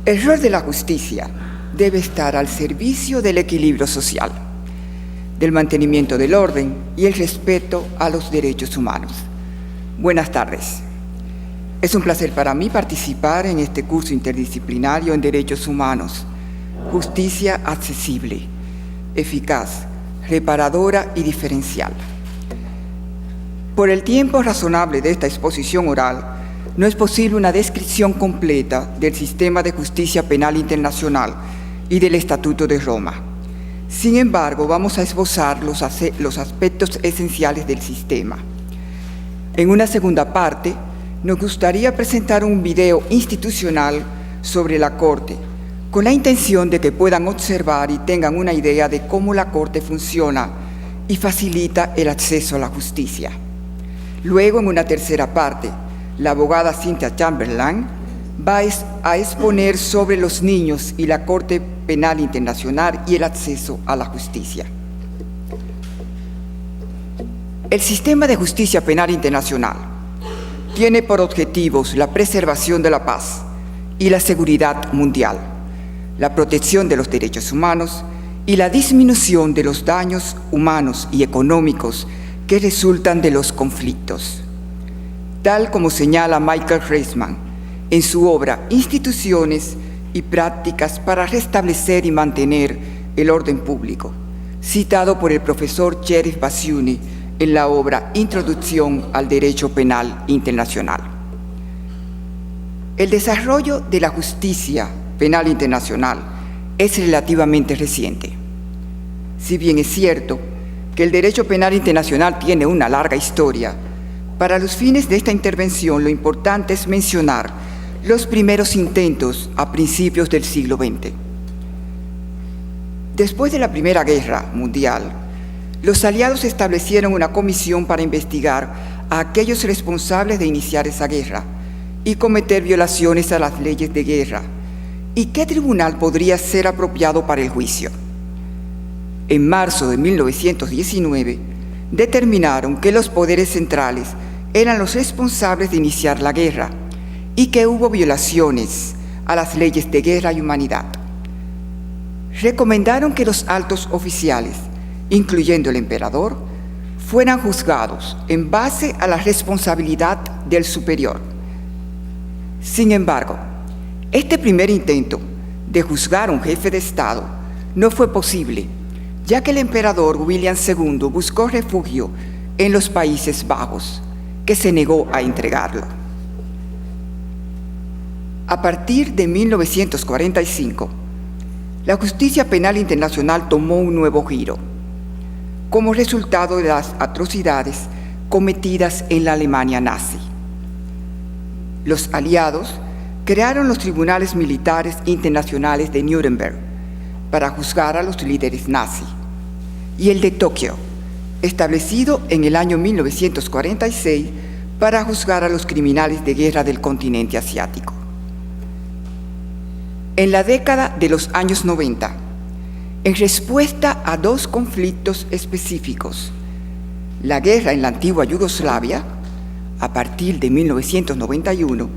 El rol de la justicia debe estar al servicio del equilibrio social, del mantenimiento del orden y el respeto a los derechos humanos. Buenas tardes. Es un placer para mí participar en este curso interdisciplinario en Derechos Humanos, Justicia accesible, eficaz, reparadora y diferencial. Por el tiempo razonable de esta exposición oral, no es posible una descripción completa del sistema de justicia penal internacional y del Estatuto de Roma. Sin embargo, vamos a esbozar los aspectos esenciales del sistema. En una segunda parte, nos gustaría presentar un video institucional sobre la Corte, con la intención de que puedan observar y tengan una idea de cómo la Corte funciona y facilita el acceso a la justicia. Luego, en una tercera parte, la abogada Cynthia Chamberlain va a exponer sobre los niños y la Corte Penal Internacional y el acceso a la justicia. El sistema de justicia penal internacional tiene por objetivos la preservación de la paz y la seguridad mundial, la protección de los derechos humanos y la disminución de los daños humanos y económicos que resultan de los conflictos. Tal como señala Michael Reisman en su obra Instituciones y prácticas para restablecer y mantener el orden público, citado por el profesor Sheriff Bassiouni en la obra Introducción al Derecho Penal Internacional. El desarrollo de la justicia penal internacional es relativamente reciente. Si bien es cierto que el derecho penal internacional tiene una larga historia, para los fines de esta intervención lo importante es mencionar los primeros intentos a principios del siglo XX. Después de la Primera Guerra Mundial, los aliados establecieron una comisión para investigar a aquellos responsables de iniciar esa guerra y cometer violaciones a las leyes de guerra, y qué tribunal podría ser apropiado para el juicio. En marzo de 1919, determinaron que los poderes centrales eran los responsables de iniciar la guerra y que hubo violaciones a las leyes de guerra y humanidad. Recomendaron que los altos oficiales, incluyendo el emperador, fueran juzgados en base a la responsabilidad del superior. Sin embargo, este primer intento de juzgar a un jefe de Estado no fue posible, ya que el emperador William II buscó refugio en los Países Bajos, que se negó a entregarlo. A partir de 1945, la justicia penal internacional tomó un nuevo giro, como resultado de las atrocidades cometidas en la Alemania nazi. Los aliados crearon los tribunales militares internacionales de Nuremberg para juzgar a los líderes nazis, y el de Tokio, establecido en el año 1946 para juzgar a los criminales de guerra del continente asiático. En la década de los años 90, en respuesta a dos conflictos específicos, la guerra en la antigua Yugoslavia, a partir de 1991,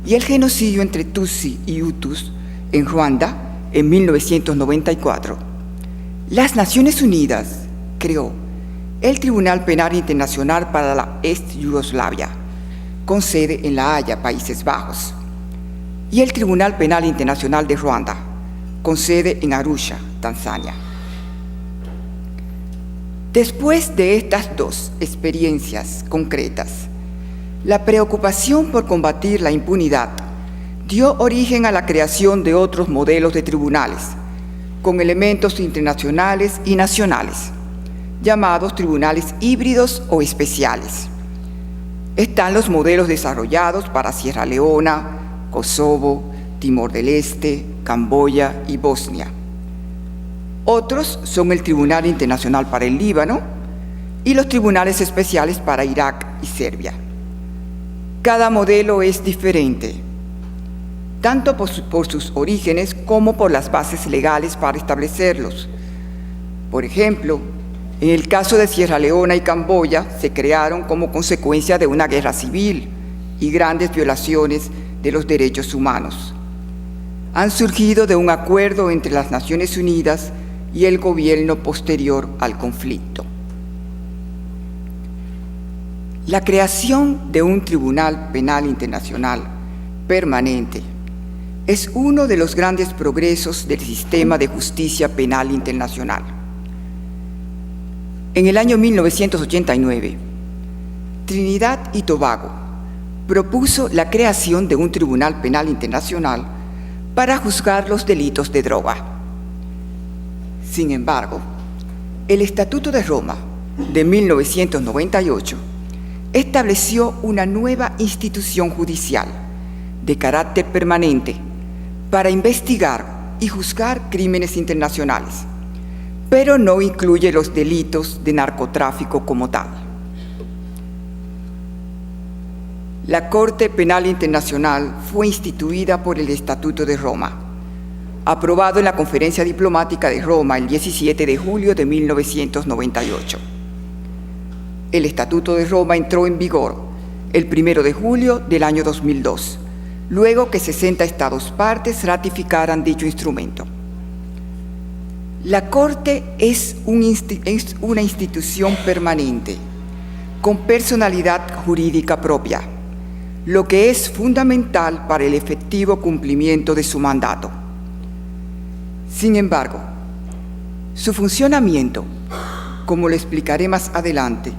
y el genocidio entre Tutsi y Hutus en Ruanda en 1994, las Naciones Unidas creó el Tribunal Penal Internacional para la Ex-Yugoslavia, con sede en La Haya, Países Bajos, y el Tribunal Penal Internacional de Ruanda, con sede en Arusha, Tanzania. Después de estas dos experiencias concretas, la preocupación por combatir la impunidad dio origen a la creación de otros modelos de tribunales, con elementos internacionales y nacionales, llamados tribunales híbridos o especiales. Están los modelos desarrollados para Sierra Leona, Kosovo, Timor del Este, Camboya y Bosnia. Otros son el Tribunal Internacional para el Líbano y los tribunales especiales para Irak y Serbia. Cada modelo es diferente, tanto por sus orígenes como por las bases legales para establecerlos. Por ejemplo, en el caso de Sierra Leona y Camboya, se crearon como consecuencia de una guerra civil y grandes violaciones de los derechos humanos. han surgido de un acuerdo entre las Naciones Unidas y el gobierno posterior al conflicto. La creación de un Tribunal Penal Internacional permanente es uno de los grandes progresos del sistema de justicia penal internacional. En el año 1989, Trinidad y Tobago propuso la creación de un Tribunal Penal Internacional para juzgar los delitos de droga. Sin embargo, el Estatuto de Roma de 1998 estableció una nueva institución judicial de carácter permanente para investigar y juzgar crímenes internacionales, pero no incluye los delitos de narcotráfico como tal. La Corte Penal Internacional fue instituida por el Estatuto de Roma, aprobado en la Conferencia Diplomática de Roma el 17 de julio de 1998. El Estatuto de Roma entró en vigor el 1 de julio del año 2002, luego que 60 Estados partes ratificaran dicho instrumento. La Corte es una institución permanente, con personalidad jurídica propia, lo que es fundamental para el efectivo cumplimiento de su mandato. Sin embargo, su funcionamiento, como lo explicaré más adelante,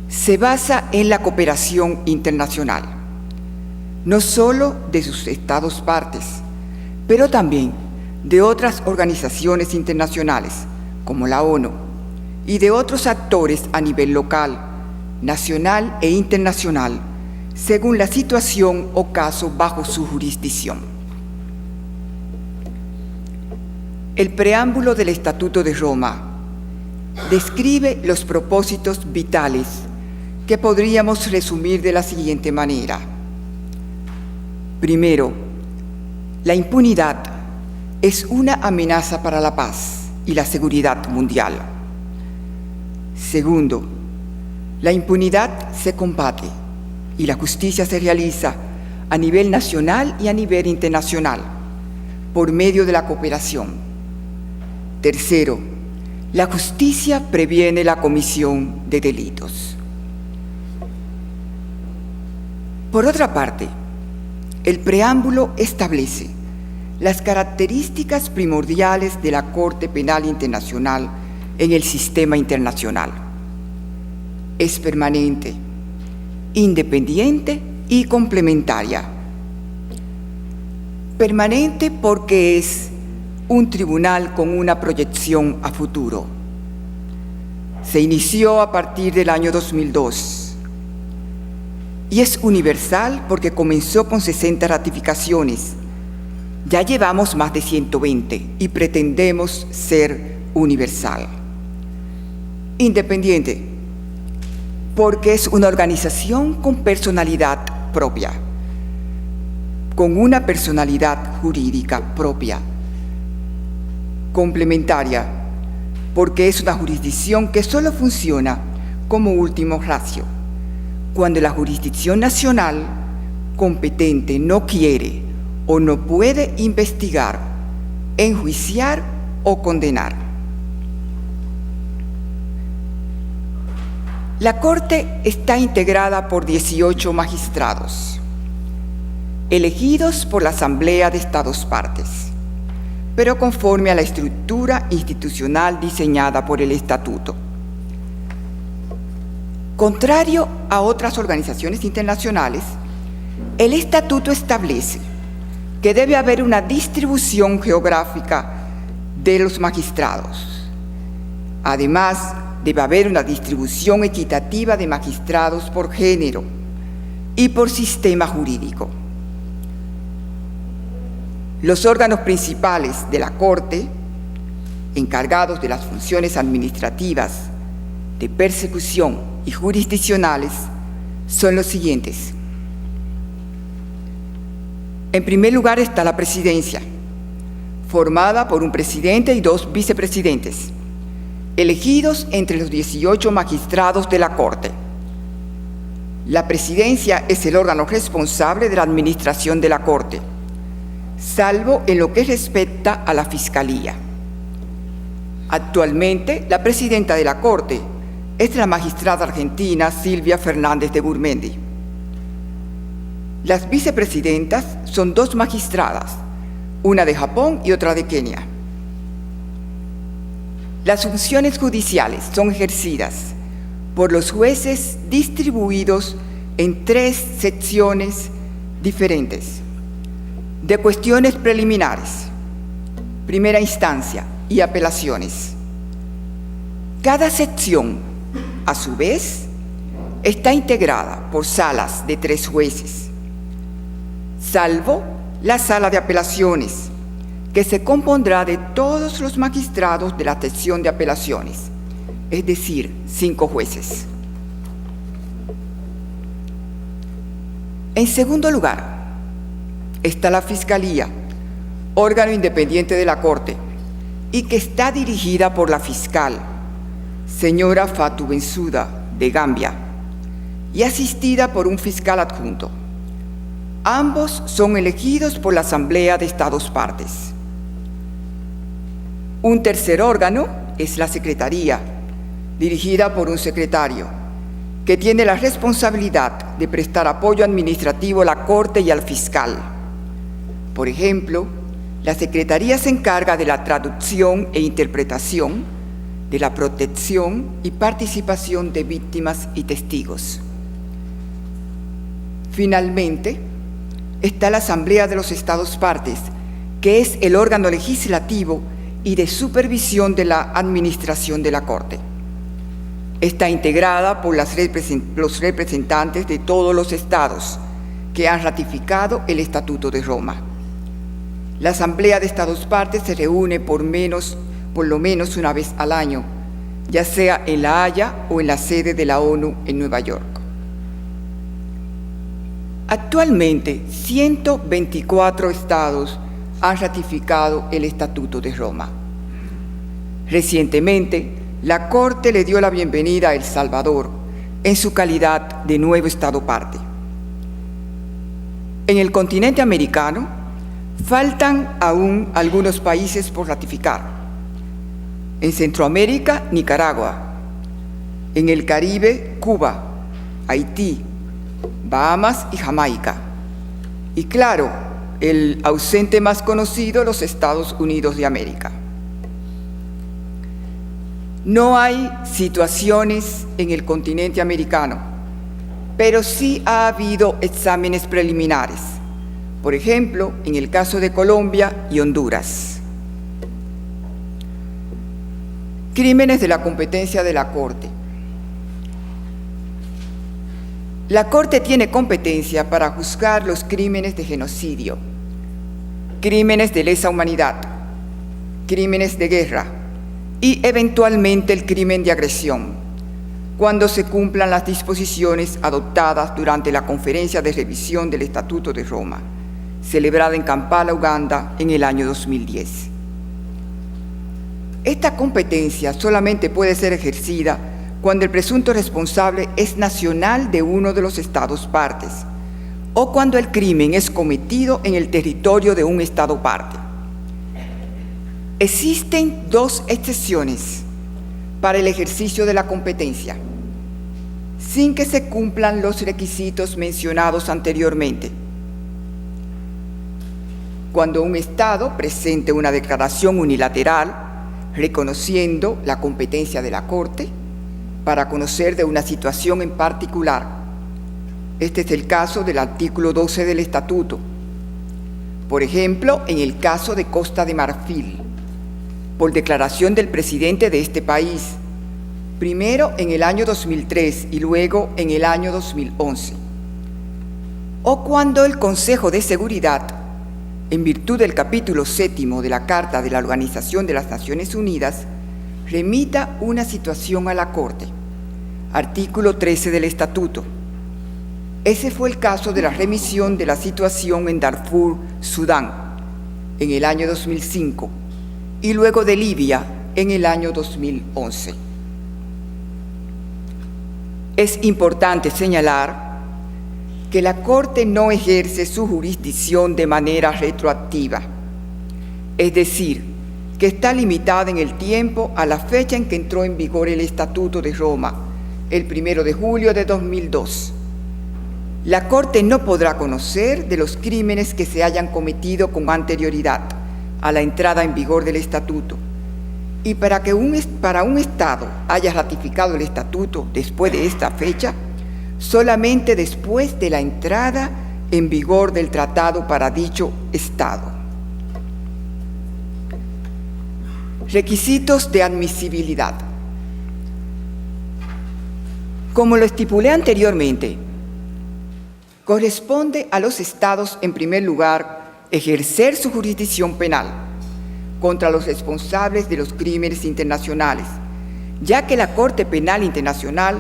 se basa en la cooperación internacional, no solo de sus Estados partes, pero también de otras organizaciones internacionales, como la ONU, y de otros actores a nivel local, nacional e internacional, según la situación o caso bajo su jurisdicción. El preámbulo del Estatuto de Roma describe los propósitos vitales que podríamos resumir de la siguiente manera. Primero, la impunidad es una amenaza para la paz y la seguridad mundial. Segundo, la impunidad se combate y la justicia se realiza a nivel nacional y a nivel internacional por medio de la cooperación. Tercero, la justicia previene la comisión de delitos. Por otra parte, el preámbulo establece las características primordiales de la Corte Penal Internacional en el sistema internacional. Es permanente, independiente y complementaria. Permanente porque es un tribunal con una proyección a futuro. Se inició a partir del año 2002 y es universal porque comenzó con 60 ratificaciones. Ya llevamos más de 120 y pretendemos ser universal. Independiente porque es una organización con personalidad propia, con una personalidad jurídica propia. Complementaria porque es una jurisdicción que solo funciona como último ratio, cuando la jurisdicción nacional competente no quiere o no puede investigar, enjuiciar o condenar. La Corte está integrada por 18 magistrados, elegidos por la Asamblea de Estados partes, pero conforme a la estructura institucional diseñada por el Estatuto. Contrario a otras organizaciones internacionales, el Estatuto establece que debe haber una distribución geográfica de los magistrados. Además, debe haber una distribución equitativa de magistrados por género y por sistema jurídico. Los órganos principales de la Corte, encargados de las funciones administrativas, de persecución y jurisdiccionales, son los siguientes. En primer lugar está la presidencia, formada por un presidente y 2 vicepresidentes, elegidos entre los 18 magistrados de la Corte. La presidencia es el órgano responsable de la administración de la Corte. salvo en lo que respecta a la Fiscalía. Actualmente, la presidenta de la Corte es la magistrada argentina Silvia Fernández de Gurmendi. Las vicepresidentas son dos magistradas, una de Japón y otra de Kenia. Las funciones judiciales son ejercidas por los jueces distribuidos en 3 secciones diferentes de cuestiones preliminares, primera instancia y apelaciones. Cada sección, a su vez, está integrada por salas de 3 jueces, salvo la sala de apelaciones, que se compondrá de todos los magistrados de la sección de apelaciones, es decir, 5 jueces. En segundo lugar, está la Fiscalía, órgano independiente de la Corte, y que está dirigida por la fiscal, señora Fatou Bensouda, de Gambia, y asistida por un fiscal adjunto. Ambos son elegidos por la Asamblea de Estados Partes. Un tercer órgano es la Secretaría, dirigida por un secretario, que tiene la responsabilidad de prestar apoyo administrativo a la Corte y al fiscal. Por ejemplo, la Secretaría se encarga de la traducción e interpretación, de la protección y participación de víctimas y testigos. Finalmente, está la Asamblea de los Estados Partes, que es el órgano legislativo y de supervisión de la administración de la Corte. Está integrada por los representantes de todos los estados que han ratificado el Estatuto de Roma. La Asamblea de Estados Partes se reúne por lo menos una vez al año, ya sea en La Haya o en la sede de la ONU en Nueva York. Actualmente, 124 estados han ratificado el Estatuto de Roma. Recientemente, la Corte le dio la bienvenida a El Salvador en su calidad de nuevo Estado parte. En el continente americano, faltan aún algunos países por ratificar. En Centroamérica, Nicaragua. En el Caribe, Cuba, Haití, Bahamas y Jamaica. Y claro, el ausente más conocido, los Estados Unidos de América. No hay situaciones en el continente americano, pero sí ha habido exámenes preliminares, por ejemplo, en el caso de Colombia y Honduras. Crímenes de la competencia de la Corte. La Corte tiene competencia para juzgar los crímenes de genocidio, crímenes de lesa humanidad, crímenes de guerra y eventualmente el crimen de agresión, cuando se cumplan las disposiciones adoptadas durante la Conferencia de Revisión del Estatuto de Roma, celebrada en Kampala, Uganda, en el año 2010. Esta competencia solamente puede ser ejercida cuando el presunto responsable es nacional de uno de los Estados partes o cuando el crimen es cometido en el territorio de un Estado parte. Existen 2 excepciones para el ejercicio de la competencia, sin que se cumplan los requisitos mencionados anteriormente. Cuando un Estado presente una declaración unilateral reconociendo la competencia de la Corte para conocer de una situación en particular. Este es el caso del artículo 12 del Estatuto. Por ejemplo, en el caso de Costa de Marfil, por declaración del presidente de este país, primero en el año 2003 y luego en el año 2011. O cuando el Consejo de Seguridad, en virtud del capítulo 7 de la Carta de la Organización de las Naciones Unidas, remita una situación a la Corte, artículo 13 del Estatuto. Ese fue el caso de la remisión de la situación en Darfur, Sudán, en el año 2005, y luego de Libia, en el año 2011. Es importante señalar que la Corte no ejerce su jurisdicción de manera retroactiva, es decir, que está limitada en el tiempo a la fecha en que entró en vigor el Estatuto de Roma, el 1 de julio de 2002. La Corte no podrá conocer de los crímenes que se hayan cometido con anterioridad a la entrada en vigor del Estatuto. Y para un Estado haya ratificado el Estatuto después de esta fecha, solamente después de la entrada en vigor del tratado para dicho Estado. Requisitos de admisibilidad. Como lo estipulé anteriormente, corresponde a los Estados, en primer lugar, ejercer su jurisdicción penal contra los responsables de los crímenes internacionales, ya que la Corte Penal Internacional,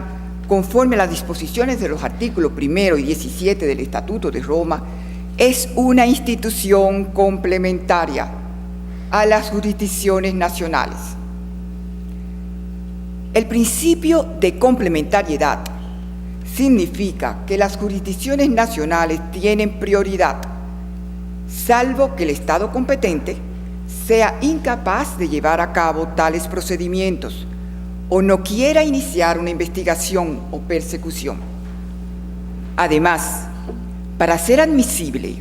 conforme a las disposiciones de los artículos 1 y 17 del Estatuto de Roma, es una institución complementaria a las jurisdicciones nacionales. El principio de complementariedad significa que las jurisdicciones nacionales tienen prioridad, salvo que el Estado competente sea incapaz de llevar a cabo tales procedimientos o no quiera iniciar una investigación o persecución. Además, para ser admisible,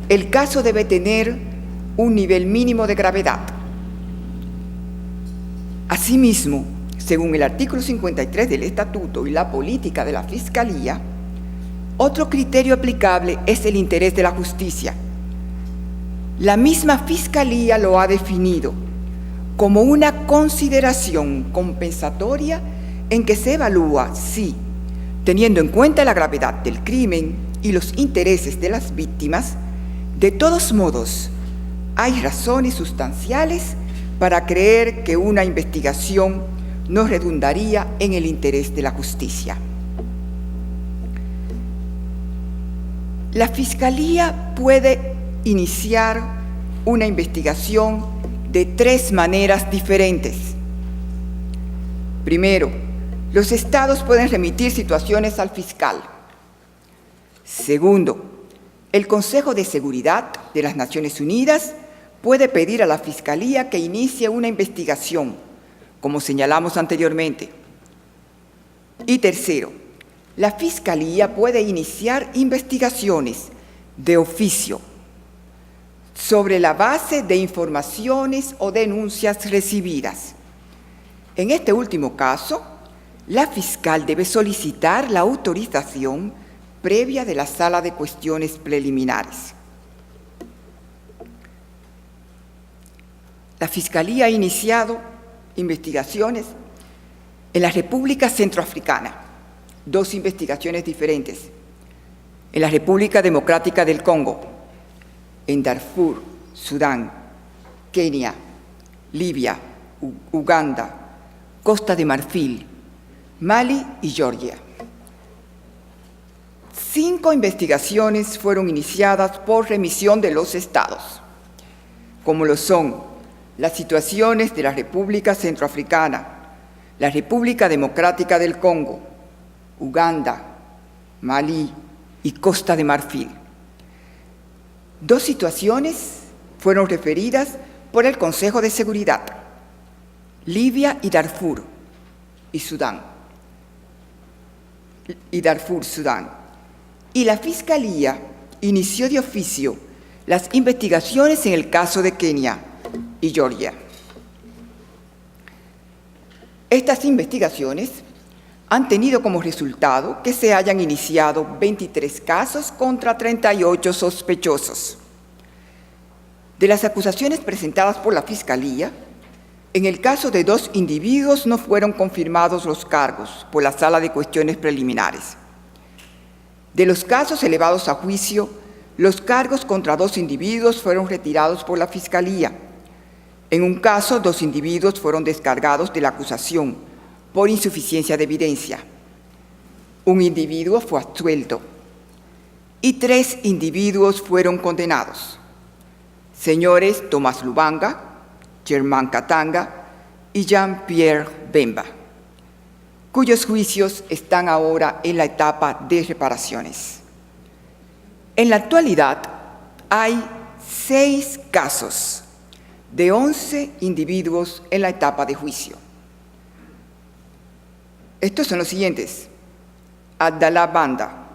el caso debe tener un nivel mínimo de gravedad. Asimismo, según el artículo 53 del Estatuto y la política de la Fiscalía, otro criterio aplicable es el interés de la justicia. La misma Fiscalía lo ha definido como una consideración compensatoria en que se evalúa si, teniendo en cuenta la gravedad del crimen y los intereses de las víctimas, de todos modos, hay razones sustanciales para creer que una investigación no redundaría en el interés de la justicia. La Fiscalía puede iniciar una investigación de 3 maneras diferentes. Primero, los Estados pueden remitir situaciones al fiscal. Segundo, el Consejo de Seguridad de las Naciones Unidas puede pedir a la Fiscalía que inicie una investigación, como señalamos anteriormente. Y tercero, la Fiscalía puede iniciar investigaciones de oficio sobre la base de informaciones o denuncias recibidas. En este último caso, la fiscal debe solicitar la autorización previa de la Sala de Cuestiones Preliminares. La Fiscalía ha iniciado investigaciones en la República Centroafricana, 2 investigaciones diferentes, en la República Democrática del Congo, en Darfur, Sudán, Kenia, Libia, Uganda, Costa de Marfil, Mali y Georgia. 5 investigaciones fueron iniciadas por remisión de los Estados, como lo son las situaciones de la República Centroafricana, la República Democrática del Congo, Uganda, Malí y Costa de Marfil. 2 situaciones fueron referidas por el Consejo de Seguridad, Libia y Darfur, Sudán. Y la Fiscalía inició de oficio las investigaciones en el caso de Kenia y Georgia. Estas investigaciones han tenido como resultado que se hayan iniciado 23 casos contra 38 sospechosos. De las acusaciones presentadas por la Fiscalía, en el caso de 2 individuos no fueron confirmados los cargos por la Sala de Cuestiones Preliminares. De los casos elevados a juicio, los cargos contra 2 individuos fueron retirados por la Fiscalía. En un caso, 2 individuos fueron descargados de la acusación por insuficiencia de evidencia. Un individuo fue absuelto y 3 individuos fueron condenados. Señores Tomás Lubanga, Germán Katanga y Jean-Pierre Bemba, cuyos juicios están ahora en la etapa de reparaciones. En la actualidad hay 6 casos de 11 individuos en la etapa de juicio. Estos son los siguientes: Abdallah Banda,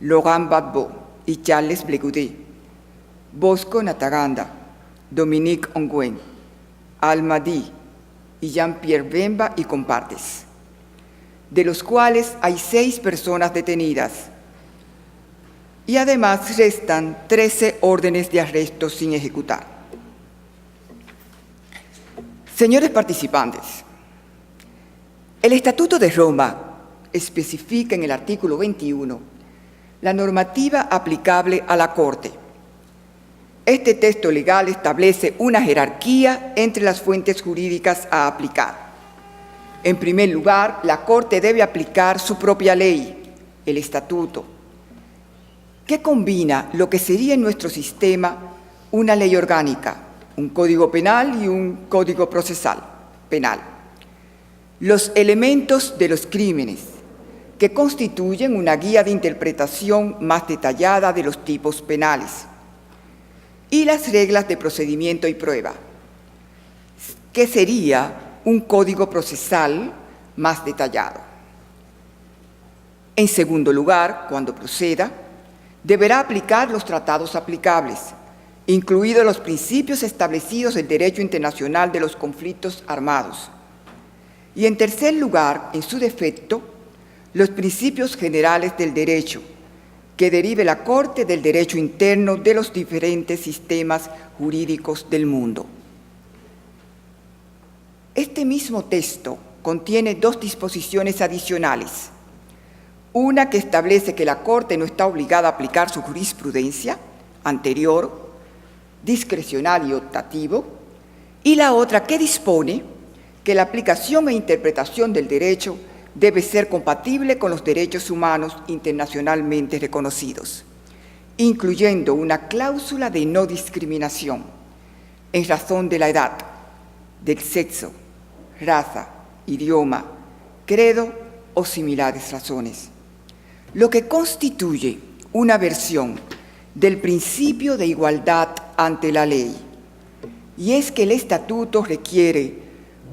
Laurent Gbagbo y Charles Ble Goudet, Bosco Ntaganda, Dominique Ongwen, Al-Mahdi y Jean-Pierre Bemba y compartes, de los cuales hay 6 personas detenidas y además restan 13 órdenes de arresto sin ejecutar. Señores participantes, el Estatuto de Roma especifica en el artículo 21 la normativa aplicable a la Corte. Este texto legal establece una jerarquía entre las fuentes jurídicas a aplicar. En primer lugar, la Corte debe aplicar su propia ley, el Estatuto, que combina lo que sería en nuestro sistema una ley orgánica, un código penal y un código procesal penal. Los elementos de los crímenes, que constituyen una guía de interpretación más detallada de los tipos penales, y las reglas de procedimiento y prueba, que sería un código procesal más detallado. En segundo lugar, cuando proceda, deberá aplicar los tratados aplicables, incluidos los principios establecidos del derecho internacional de los conflictos armados. Y en tercer lugar, en su defecto, los principios generales del derecho, que derive la Corte del derecho interno de los diferentes sistemas jurídicos del mundo. Este mismo texto contiene 2 disposiciones adicionales. Una que establece que la Corte no está obligada a aplicar su jurisprudencia anterior, discrecional y optativo, y la otra que dispone que la aplicación e interpretación del derecho debe ser compatible con los derechos humanos internacionalmente reconocidos, incluyendo una cláusula de no discriminación en razón de la edad, del sexo, raza, idioma, credo o similares razones, lo que constituye una versión del principio de igualdad ante la ley, y es que el Estatuto requiere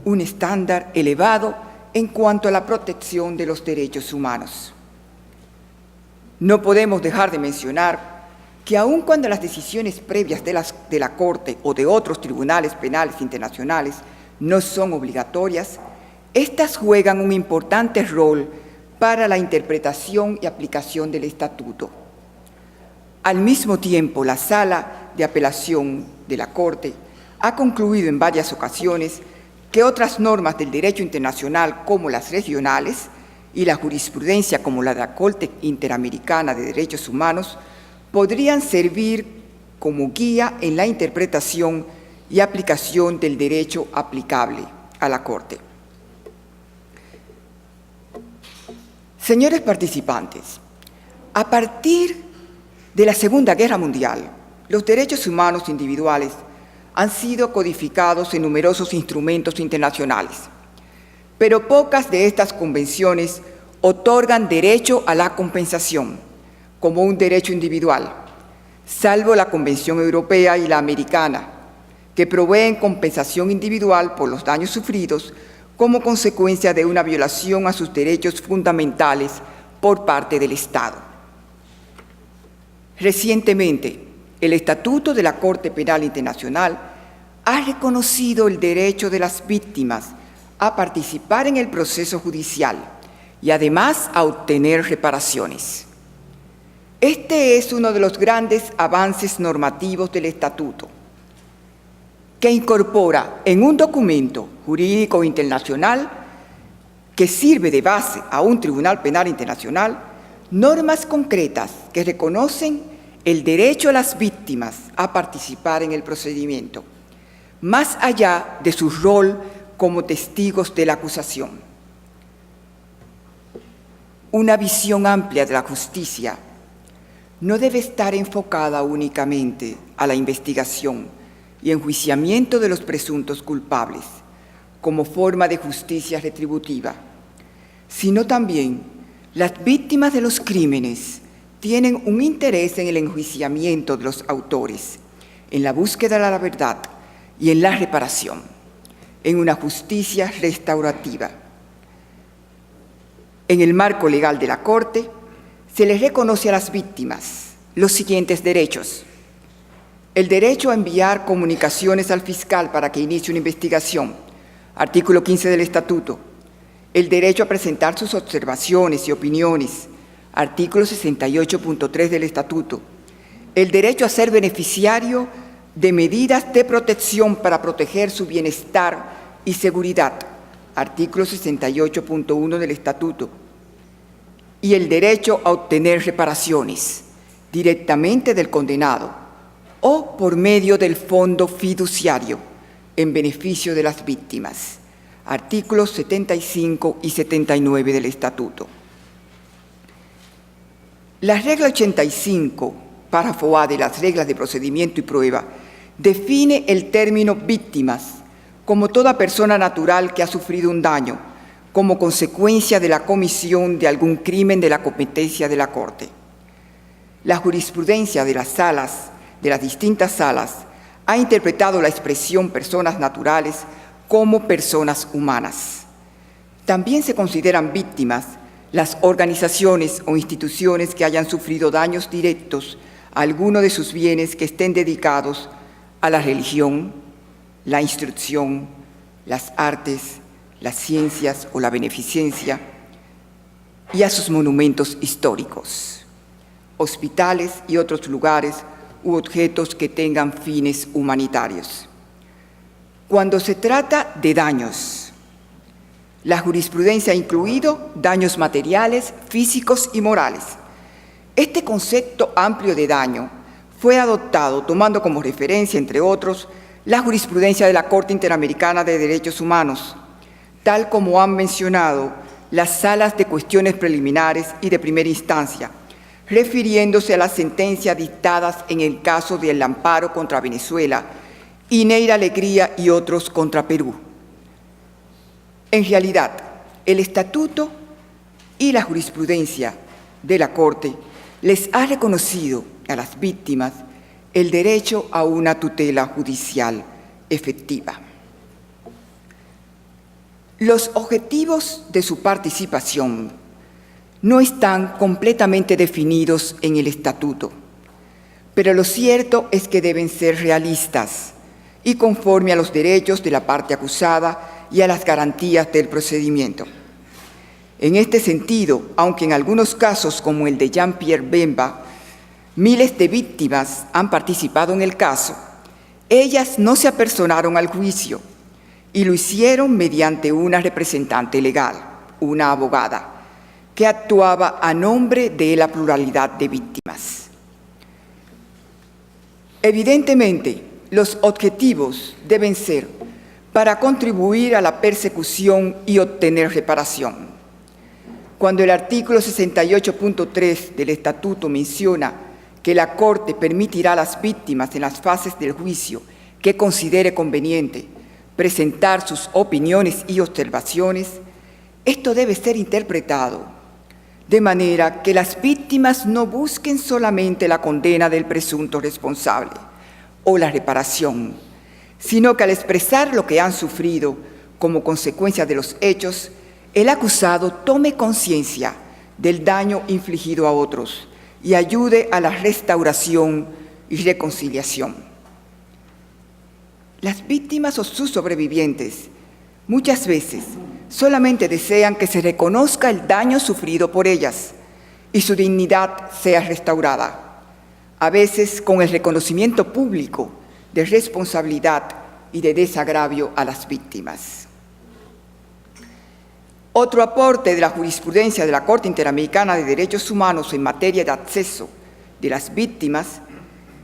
un estándar elevado en cuanto a la protección de los derechos humanos. No podemos dejar de mencionar que aun cuando las decisiones previas de la Corte o de otros tribunales penales internacionales no son obligatorias, estas juegan un importante rol para la interpretación y aplicación del Estatuto. Al mismo tiempo, la Sala de Apelación de la Corte ha concluido en varias ocasiones que otras normas del derecho internacional, como las regionales, y la jurisprudencia como la de la Corte Interamericana de Derechos Humanos, podrían servir como guía en la interpretación y aplicación del derecho aplicable a la Corte. Señores participantes, a partir de la Segunda Guerra Mundial, los derechos humanos individuales han sido codificados en numerosos instrumentos internacionales, pero pocas de estas convenciones otorgan derecho a la compensación como un derecho individual, salvo la Convención Europea y la Americana, que proveen compensación individual por los daños sufridos como consecuencia de una violación a sus derechos fundamentales por parte del Estado. Recientemente, el Estatuto de la Corte Penal Internacional ha reconocido el derecho de las víctimas a participar en el proceso judicial y además a obtener reparaciones. Este es uno de los grandes avances normativos del Estatuto, que incorpora en un documento jurídico internacional que sirve de base a un tribunal penal internacional normas concretas que reconocen el derecho a las víctimas a participar en el procedimiento, más allá de su rol como testigos de la acusación. Una visión amplia de la justicia no debe estar enfocada únicamente a la investigación y enjuiciamiento de los presuntos culpables como forma de justicia retributiva, sino también las víctimas de los crímenes tienen un interés en el enjuiciamiento de los autores, en la búsqueda de la verdad y en la reparación, en una justicia restaurativa. En el marco legal de la Corte, se les reconoce a las víctimas los siguientes derechos: el derecho a enviar comunicaciones al fiscal para que inicie una investigación, artículo 15 del Estatuto; el derecho a presentar sus observaciones y opiniones, artículo 68.3 del Estatuto; el derecho a ser beneficiario de medidas de protección para proteger su bienestar y seguridad, artículo 68.1 del Estatuto; y el derecho a obtener reparaciones directamente del condenado o por medio del fondo fiduciario en beneficio de las víctimas, artículos 75 y 79 del Estatuto. La regla 85, párrafo A de las reglas de procedimiento y prueba, define el término víctimas como toda persona natural que ha sufrido un daño como consecuencia de la comisión de algún crimen de la competencia de la Corte. La jurisprudencia de las distintas salas ha interpretado la expresión personas naturales como personas humanas. También se consideran víctimas las organizaciones o instituciones que hayan sufrido daños directos a alguno de sus bienes que estén dedicados a la religión, la instrucción, las artes, las ciencias o la beneficencia, y a sus monumentos históricos, hospitales y otros lugares u objetos que tengan fines humanitarios. Cuando se trata de daños, la jurisprudencia ha incluido daños materiales, físicos y morales. Este concepto amplio de daño fue adoptado tomando como referencia, entre otros, la jurisprudencia de la Corte Interamericana de Derechos Humanos, tal como han mencionado las salas de cuestiones preliminares y de primera instancia, refiriéndose a las sentencias dictadas en el caso del amparo contra Venezuela y Neira Alegría y otros contra Perú. En realidad, el Estatuto y la jurisprudencia de la Corte les ha reconocido a las víctimas el derecho a una tutela judicial efectiva. Los objetivos de su participación no están completamente definidos en el Estatuto, pero lo cierto es que deben ser realistas y conforme a los derechos de la parte acusada y a las garantías del procedimiento. En este sentido, aunque en algunos casos, como el de Jean-Pierre Bemba, miles de víctimas han participado en el caso, ellas no se apersonaron al juicio y lo hicieron mediante una representante legal, una abogada, que actuaba a nombre de la pluralidad de víctimas. Evidentemente, los objetivos deben ser para contribuir a la persecución y obtener reparación. Cuando el artículo 68.3 del Estatuto menciona que la Corte permitirá a las víctimas en las fases del juicio que considere conveniente presentar sus opiniones y observaciones, esto debe ser interpretado de manera que las víctimas no busquen solamente la condena del presunto responsable o la reparación, sino que al expresar lo que han sufrido como consecuencia de los hechos, el acusado tome conciencia del daño infligido a otros y ayude a la restauración y reconciliación. Las víctimas o sus sobrevivientes muchas veces solamente desean que se reconozca el daño sufrido por ellas y su dignidad sea restaurada, a veces con el reconocimiento público de responsabilidad y de desagravio a las víctimas. Otro aporte de la jurisprudencia de la Corte Interamericana de Derechos Humanos en materia de acceso de las víctimas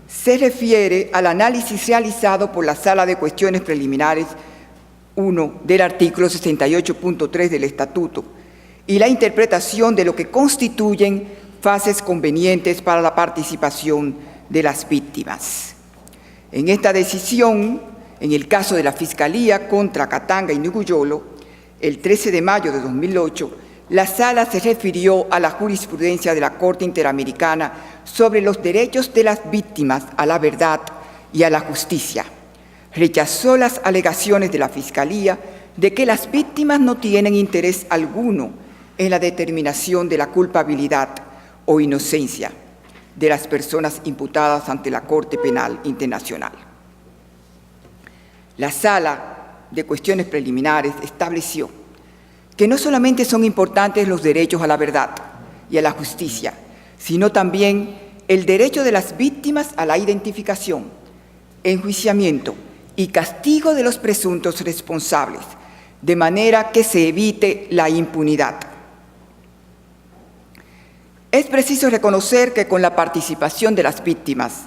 se refiere al análisis realizado por la Sala de Cuestiones Preliminares 1 del artículo 68.3 del Estatuto y la interpretación de lo que constituyen fases convenientes para la participación de las víctimas. En esta decisión, en el caso de la Fiscalía contra Katanga y Nuguyolo, el 13 de mayo de 2008, la Sala se refirió a la jurisprudencia de la Corte Interamericana sobre los derechos de las víctimas a la verdad y a la justicia. Rechazó las alegaciones de la Fiscalía de que las víctimas no tienen interés alguno en la determinación de la culpabilidad o inocencia de las personas imputadas ante la Corte Penal Internacional. La Sala de Cuestiones Preliminares estableció que no solamente son importantes los derechos a la verdad y a la justicia, sino también el derecho de las víctimas a la identificación, enjuiciamiento y castigo de los presuntos responsables, de manera que se evite la impunidad. Es preciso reconocer que con la participación de las víctimas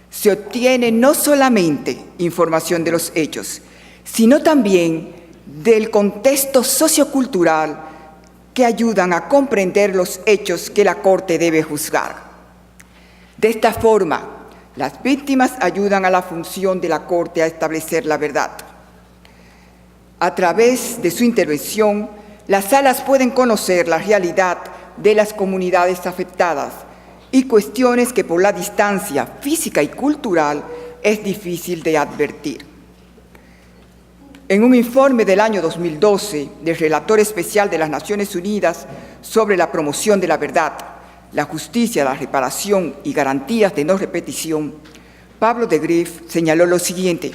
se obtiene no solamente información de los hechos, sino también del contexto sociocultural que ayudan a comprender los hechos que la Corte debe juzgar. De esta forma, las víctimas ayudan a la función de la Corte a establecer la verdad. A través de su intervención, las salas pueden conocer la realidad de las comunidades afectadas y cuestiones que por la distancia física y cultural es difícil de advertir. En un informe del año 2012 del Relator Especial de las Naciones Unidas sobre la promoción de la verdad, la justicia, la reparación y garantías de no repetición, Pablo de Greiff señaló lo siguiente: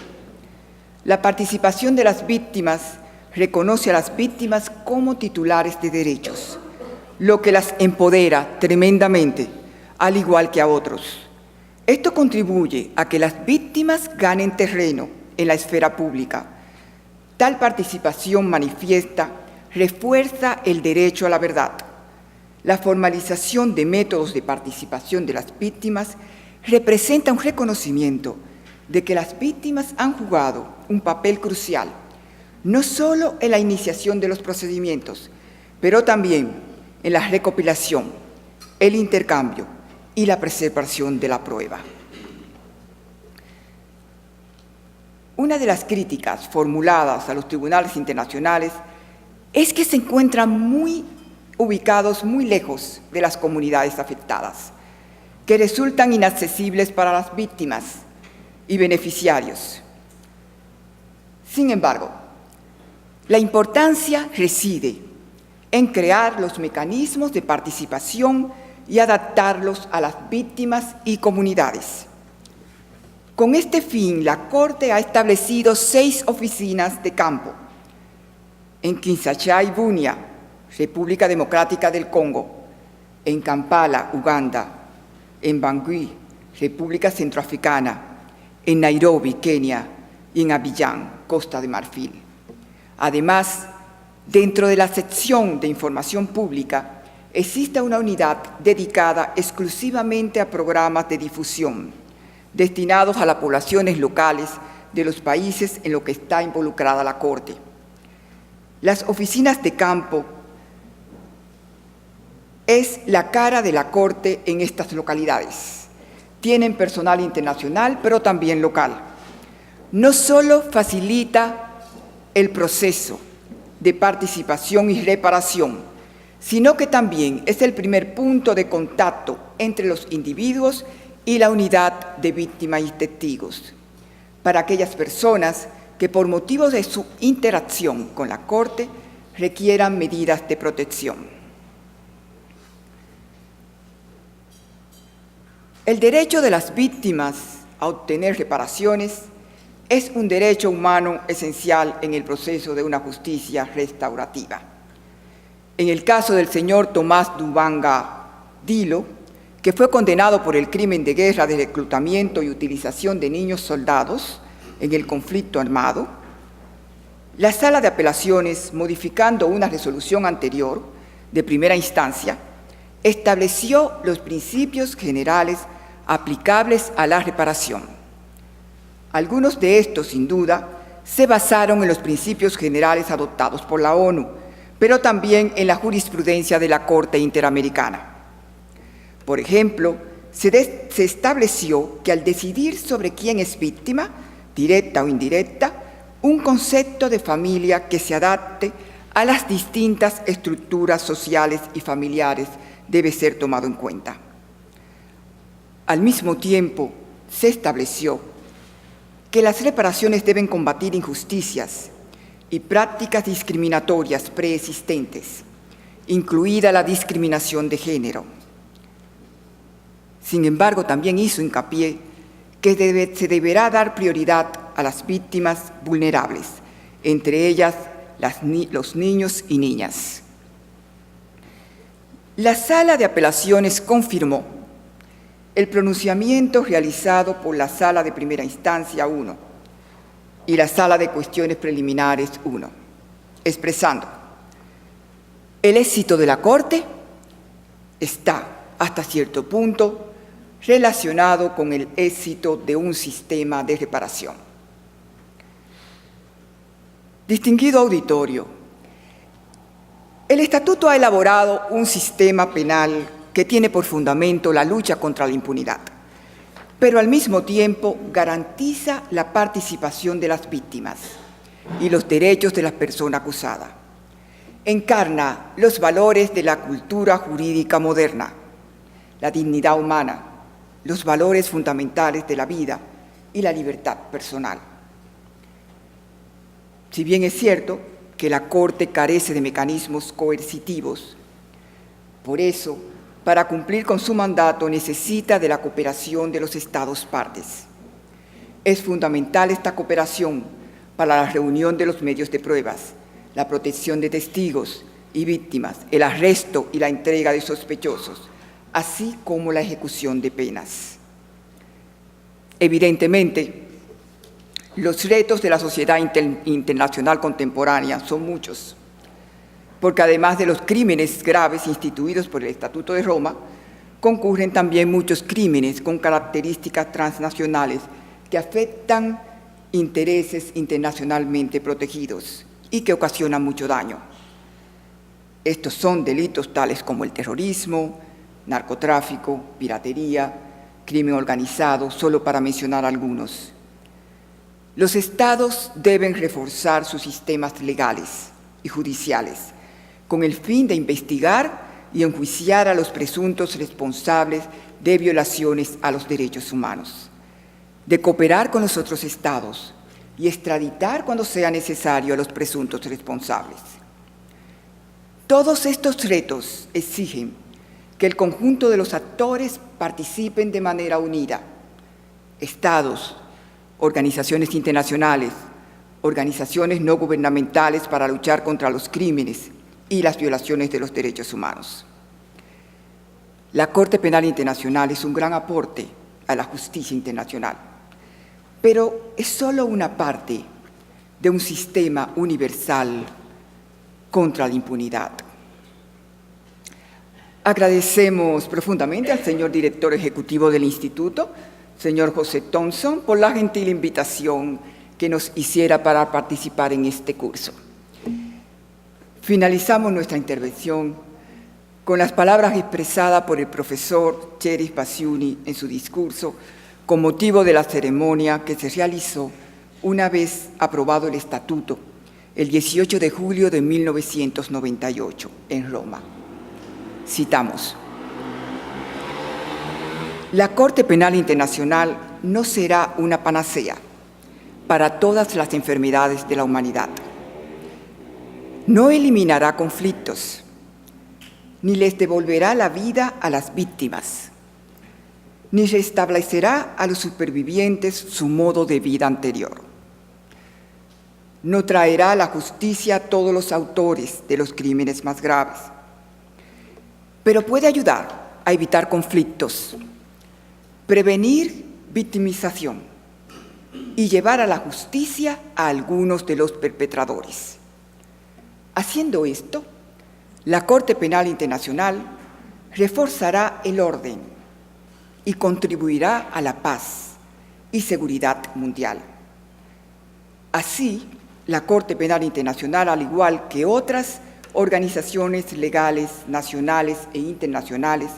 la participación de las víctimas reconoce a las víctimas como titulares de derechos, lo que las empodera tremendamente, al igual que a otros. Esto contribuye a que las víctimas ganen terreno en la esfera pública. Tal participación manifiesta, refuerza el derecho a la verdad. La formalización de métodos de participación de las víctimas representa un reconocimiento de que las víctimas han jugado un papel crucial, no solo en la iniciación de los procedimientos, pero también en la recopilación, el intercambio y la preservación de la prueba. Una de las críticas formuladas a los tribunales internacionales es que se encuentran ubicados muy lejos de las comunidades afectadas, que resultan inaccesibles para las víctimas y beneficiarios. Sin embargo, la importancia reside en crear los mecanismos de participación y adaptarlos a las víctimas y comunidades. Con este fin, la Corte ha establecido 6 oficinas de campo en Kinshasa y Bunia, República Democrática del Congo, en Kampala, Uganda, en Bangui, República Centroafricana, en Nairobi, Kenia, y en Abiyán, Costa de Marfil. Además, dentro de la sección de información pública, existe una unidad dedicada exclusivamente a programas de difusión, destinados a las poblaciones locales de los países en los que está involucrada la Corte. Las oficinas de campo es la cara de la Corte en estas localidades. Tienen personal internacional, pero también local. No solo facilita el proceso de participación y reparación, sino que también es el primer punto de contacto entre los individuos y la unidad de víctimas y testigos, para aquellas personas que por motivos de su interacción con la Corte requieran medidas de protección. El derecho de las víctimas a obtener reparaciones es un derecho humano esencial en el proceso de una justicia restaurativa. En el caso del señor Tomás Lubanga Dilo, que fue condenado por el crimen de guerra de reclutamiento y utilización de niños soldados en el conflicto armado, la Sala de Apelaciones, modificando una resolución anterior de primera instancia, estableció los principios generales aplicables a la reparación. Algunos de estos, sin duda, se basaron en los principios generales adoptados por la ONU, pero también en la jurisprudencia de la Corte Interamericana. Por ejemplo, se estableció que al decidir sobre quién es víctima, directa o indirecta, un concepto de familia que se adapte a las distintas estructuras sociales y familiares debe ser tomado en cuenta. Al mismo tiempo, se estableció que las reparaciones deben combatir injusticias y prácticas discriminatorias preexistentes, incluida la discriminación de género. Sin embargo, también hizo hincapié que se deberá dar prioridad a las víctimas vulnerables, entre ellas los niños y niñas. La Sala de Apelaciones confirmó el pronunciamiento realizado por la Sala de Primera Instancia 1 y la Sala de Cuestiones Preliminares 1, expresando: el éxito de la Corte está, hasta cierto punto, relacionado con el éxito de un sistema de reparación. Distinguido auditorio, el Estatuto ha elaborado un sistema penal que tiene por fundamento la lucha contra la impunidad, pero al mismo tiempo garantiza la participación de las víctimas y los derechos de la persona acusada. Encarna los valores de la cultura jurídica moderna, la dignidad humana, los valores fundamentales de la vida y la libertad personal. Si bien es cierto que la Corte carece de mecanismos coercitivos, por eso, para cumplir con su mandato, necesita de la cooperación de los Estados partes. Es fundamental esta cooperación para la reunión de los medios de pruebas, la protección de testigos y víctimas, el arresto y la entrega de sospechosos, así como la ejecución de penas. Evidentemente, los retos de la sociedad internacional contemporánea son muchos, porque además de los crímenes graves instituidos por el Estatuto de Roma, concurren también muchos crímenes con características transnacionales que afectan intereses internacionalmente protegidos y que ocasionan mucho daño. Estos son delitos tales como el terrorismo, narcotráfico, piratería, crimen organizado, solo para mencionar algunos. Los Estados deben reforzar sus sistemas legales y judiciales con el fin de investigar y enjuiciar a los presuntos responsables de violaciones a los derechos humanos, de cooperar con los otros Estados y extraditar cuando sea necesario a los presuntos responsables. Todos estos retos exigen que el conjunto de los actores participen de manera unida: Estados, organizaciones internacionales, organizaciones no gubernamentales para luchar contra los crímenes y las violaciones de los derechos humanos. La Corte Penal Internacional es un gran aporte a la justicia internacional, pero es solo una parte de un sistema universal contra la impunidad. Agradecemos profundamente al señor director ejecutivo del Instituto, señor José Thompson, por la gentil invitación que nos hiciera para participar en este curso. Finalizamos nuestra intervención con las palabras expresadas por el profesor Cheris Basiuni en su discurso con motivo de la ceremonia que se realizó una vez aprobado el Estatuto, el 18 de julio de 1998, en Roma. Citamos: la Corte Penal Internacional no será una panacea para todas las enfermedades de la humanidad. No eliminará conflictos, ni les devolverá la vida a las víctimas, ni restablecerá a los supervivientes su modo de vida anterior. No traerá la justicia a todos los autores de los crímenes más graves, pero puede ayudar a evitar conflictos, prevenir victimización y llevar a la justicia a algunos de los perpetradores. Haciendo esto, la Corte Penal Internacional reforzará el orden y contribuirá a la paz y seguridad mundial. Así, la Corte Penal Internacional, al igual que otras organizaciones legales nacionales e internacionales,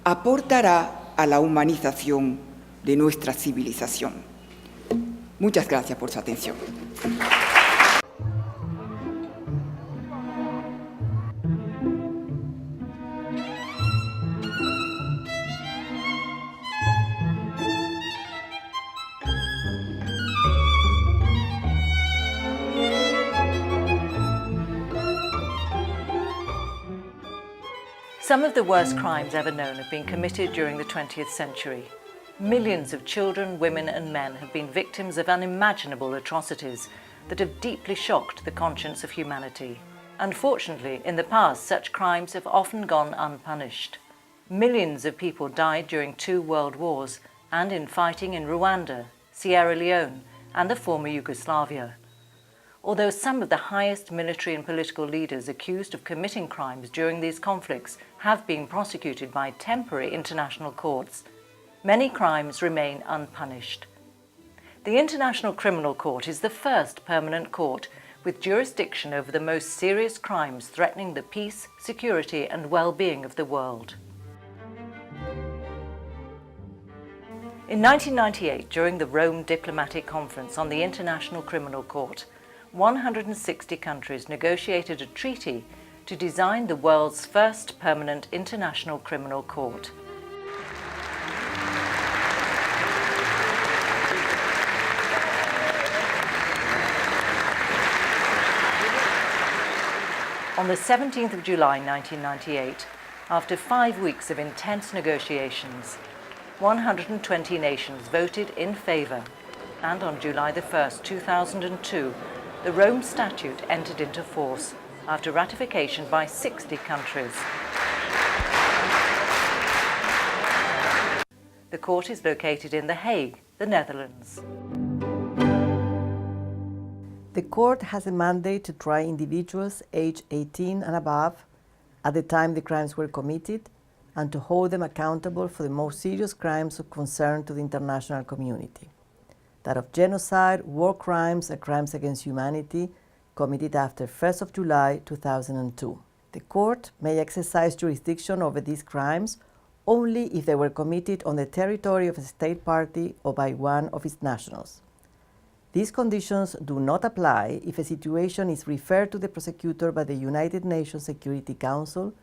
aportará a la humanización de nuestra civilización. Muchas gracias por su atención. Some of the worst crimes ever known have been committed during the 20th century. Millions of children, women and men have been victims of unimaginable atrocities that have deeply shocked the conscience of humanity. Unfortunately, in the past, such crimes have often gone unpunished. Millions of people died during 2 world wars and in fighting in Rwanda, Sierra Leone and the former Yugoslavia. Although some of the highest military and political leaders accused of committing crimes during these conflicts have been prosecuted by temporary international courts, many crimes remain unpunished. The International Criminal Court is the first permanent court with jurisdiction over the most serious crimes threatening the peace, security and well-being of the world. In 1998, during the Rome Diplomatic Conference on the International Criminal Court, 160 countries negotiated a treaty to design the world's first permanent international criminal court. On the 17th of July 1998, after 5 weeks of intense negotiations, 120 nations voted in favour, and on July 1st, 2002, the Rome Statute entered into force after ratification by 60 countries. The court is located in The Hague, the Netherlands. The court has a mandate to try individuals aged 18 and above at the time the crimes were committed and to hold them accountable for the most serious crimes of concern to the international community, that of genocide, war crimes and crimes against humanity committed after 1st of July 2002. The court may exercise jurisdiction over these crimes only if they were committed on the territory of a state party or by one of its nationals. These conditions do not apply if a situation is referred to the prosecutor by the United Nations Security Council,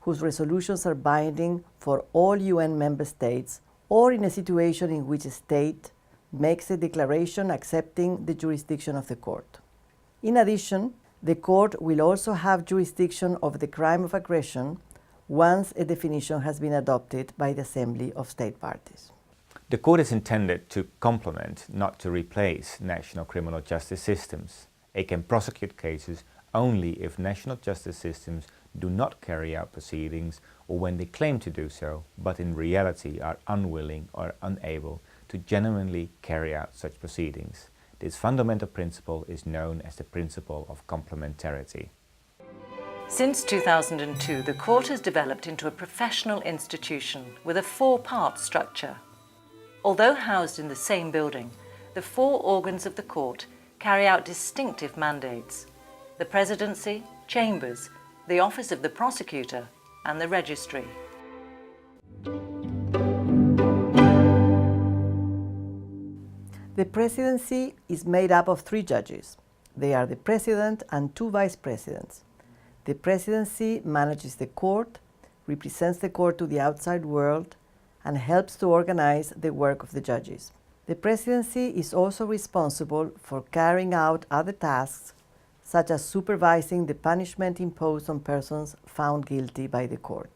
whose resolutions are binding for all UN member states, or in a situation in which a state makes a declaration accepting the jurisdiction of the court. In addition, the court will also have jurisdiction over the crime of aggression once a definition has been adopted by the Assembly of State Parties. The court is intended to complement, not to replace, national criminal justice systems. It can prosecute cases only if national justice systems do not carry out proceedings or when they claim to do so, but in reality are unwilling or unable to genuinely carry out such proceedings. This fundamental principle is known as the principle of complementarity. Since 2002, the court has developed into a professional institution with a 4-part structure. Although housed in the same building, the 4 organs of the court carry out distinctive mandates: the presidency, chambers, the office of the prosecutor and the registry. The presidency is made up of 3 judges. They are the president and 2 vice presidents. The presidency manages the court, represents the court to the outside world, and helps to organize the work of the judges. The presidency is also responsible for carrying out other tasks, such as supervising the punishment imposed on persons found guilty by the court.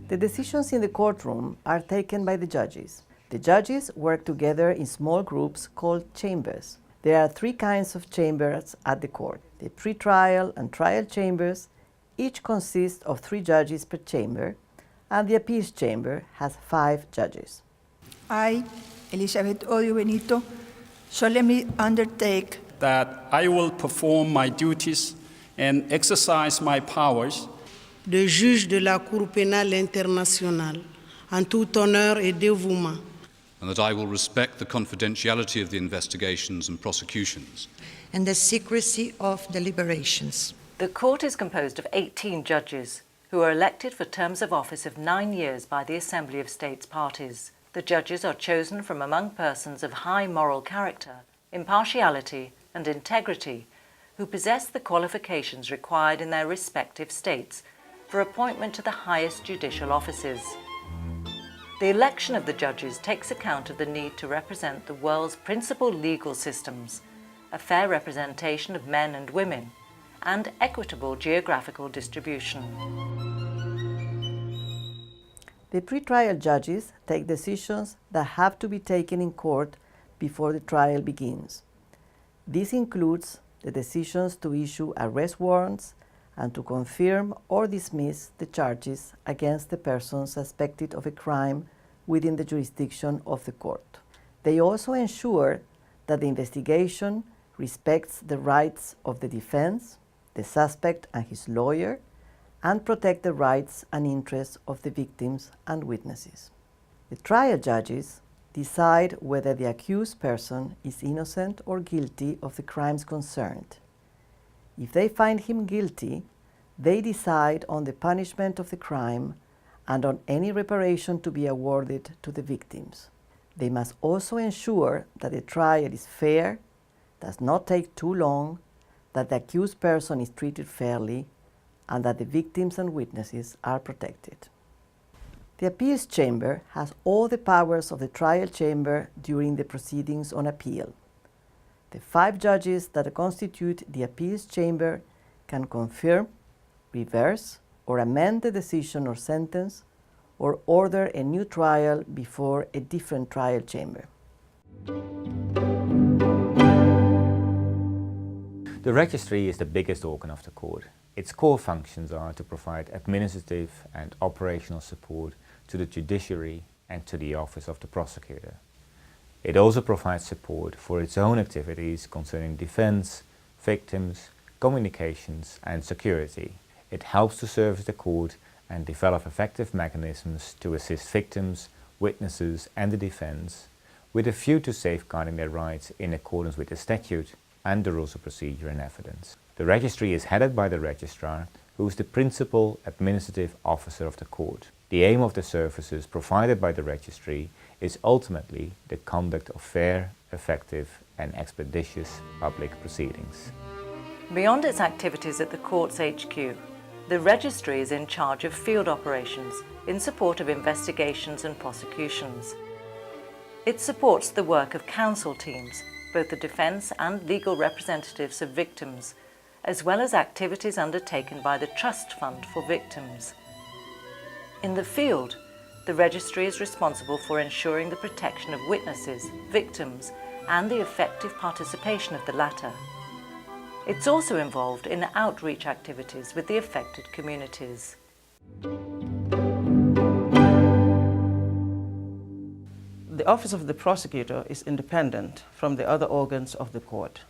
The decisions in the courtroom are taken by the judges. The judges work together in small groups called chambers. There are 3 kinds of chambers at the court: the pre-trial and trial chambers. Each consists of 3 judges per chamber, and the appeals chamber has 5 judges. I, Elizabeth Odio Benito, solemnly undertake that I will perform my duties and exercise my powers de juge de la Cour pénale internationale en tout honneur et dévouement, and that I will respect the confidentiality of the investigations and prosecutions and the secrecy of deliberations. The court is composed of 18 judges who are elected for terms of office of 9 years by the Assembly of States Parties. The judges are chosen from among persons of high moral character, impartiality and integrity, who possess the qualifications required in their respective states for appointment to the highest judicial offices. The election of the judges takes account of the need to represent the world's principal legal systems, a fair representation of men and women, and equitable geographical distribution. The pretrial judges take decisions that have to be taken in court before the trial begins. This includes the decisions to issue arrest warrants and to confirm or dismiss the charges against the person suspected of a crime within the jurisdiction of the court. They also ensure that the investigation respects the rights of the defense, the suspect and his lawyer, and protect the rights and interests of the victims and witnesses. The trial judges decide whether the accused person is innocent or guilty of the crimes concerned. If they find him guilty, they decide on the punishment of the crime and on any reparation to be awarded to the victims. They must also ensure that the trial is fair, does not take too long, that the accused person is treated fairly, and that the victims and witnesses are protected. The appeals chamber has all the powers of the trial chamber during the proceedings on appeal. The 5 judges that constitute the appeals chamber can confirm, reverse, or amend the decision or sentence, or order a new trial before a different trial chamber. The registry is the biggest organ of the court. Its core functions are to provide administrative and operational support to the judiciary and to the office of the prosecutor. It also provides support for its own activities concerning defense, victims, communications and security. It helps to service the court and develop effective mechanisms to assist victims, witnesses and the defense with a view to safeguarding their rights in accordance with the statute and the rules of procedure and evidence. The registry is headed by the registrar, who is the principal administrative officer of the court. The aim of the services provided by the registry is ultimately the conduct of fair, effective and expeditious public proceedings. Beyond its activities at the court's HQ, the registry is in charge of field operations in support of investigations and prosecutions. It supports the work of counsel teams, both the defence and legal representatives of victims, as well as activities undertaken by the Trust Fund for Victims. In the field, the registry is responsible for ensuring the protection of witnesses, victims, and the effective participation of the latter. It's also involved in outreach activities with the affected communities. The Office of the Prosecutor is independent from the other organs of the court.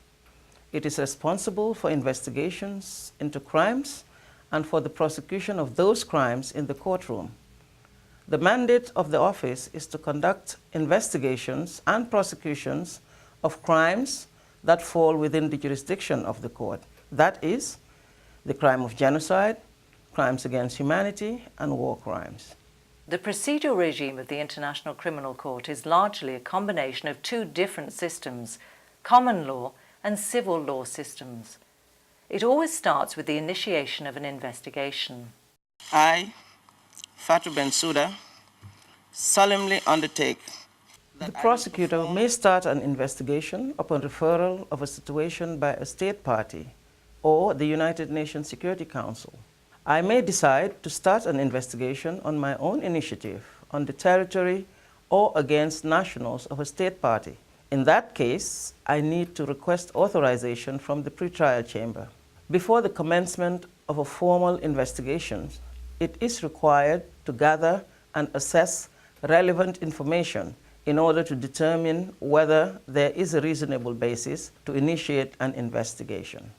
It is responsible for investigations into crimes and for the prosecution of those crimes in the courtroom. The mandate of the office is to conduct investigations and prosecutions of crimes that fall within the jurisdiction of the court. That is, the crime of genocide, crimes against humanity, and war crimes. The procedural regime of the International Criminal Court is largely a combination of 2 different systems, common law and civil law systems. It always starts with the initiation of an investigation. I, Fatou Bensouda, solemnly undertake that the prosecutor may start an investigation upon referral of a situation by a state party or the United Nations Security Council. I may decide to start an investigation on my own initiative on the territory or against nationals of a state party. In that case, I need to request authorization from the pretrial chamber. Before the commencement of a formal investigation, it is required to gather and assess relevant information in order to determine whether there is a reasonable basis to initiate an investigation.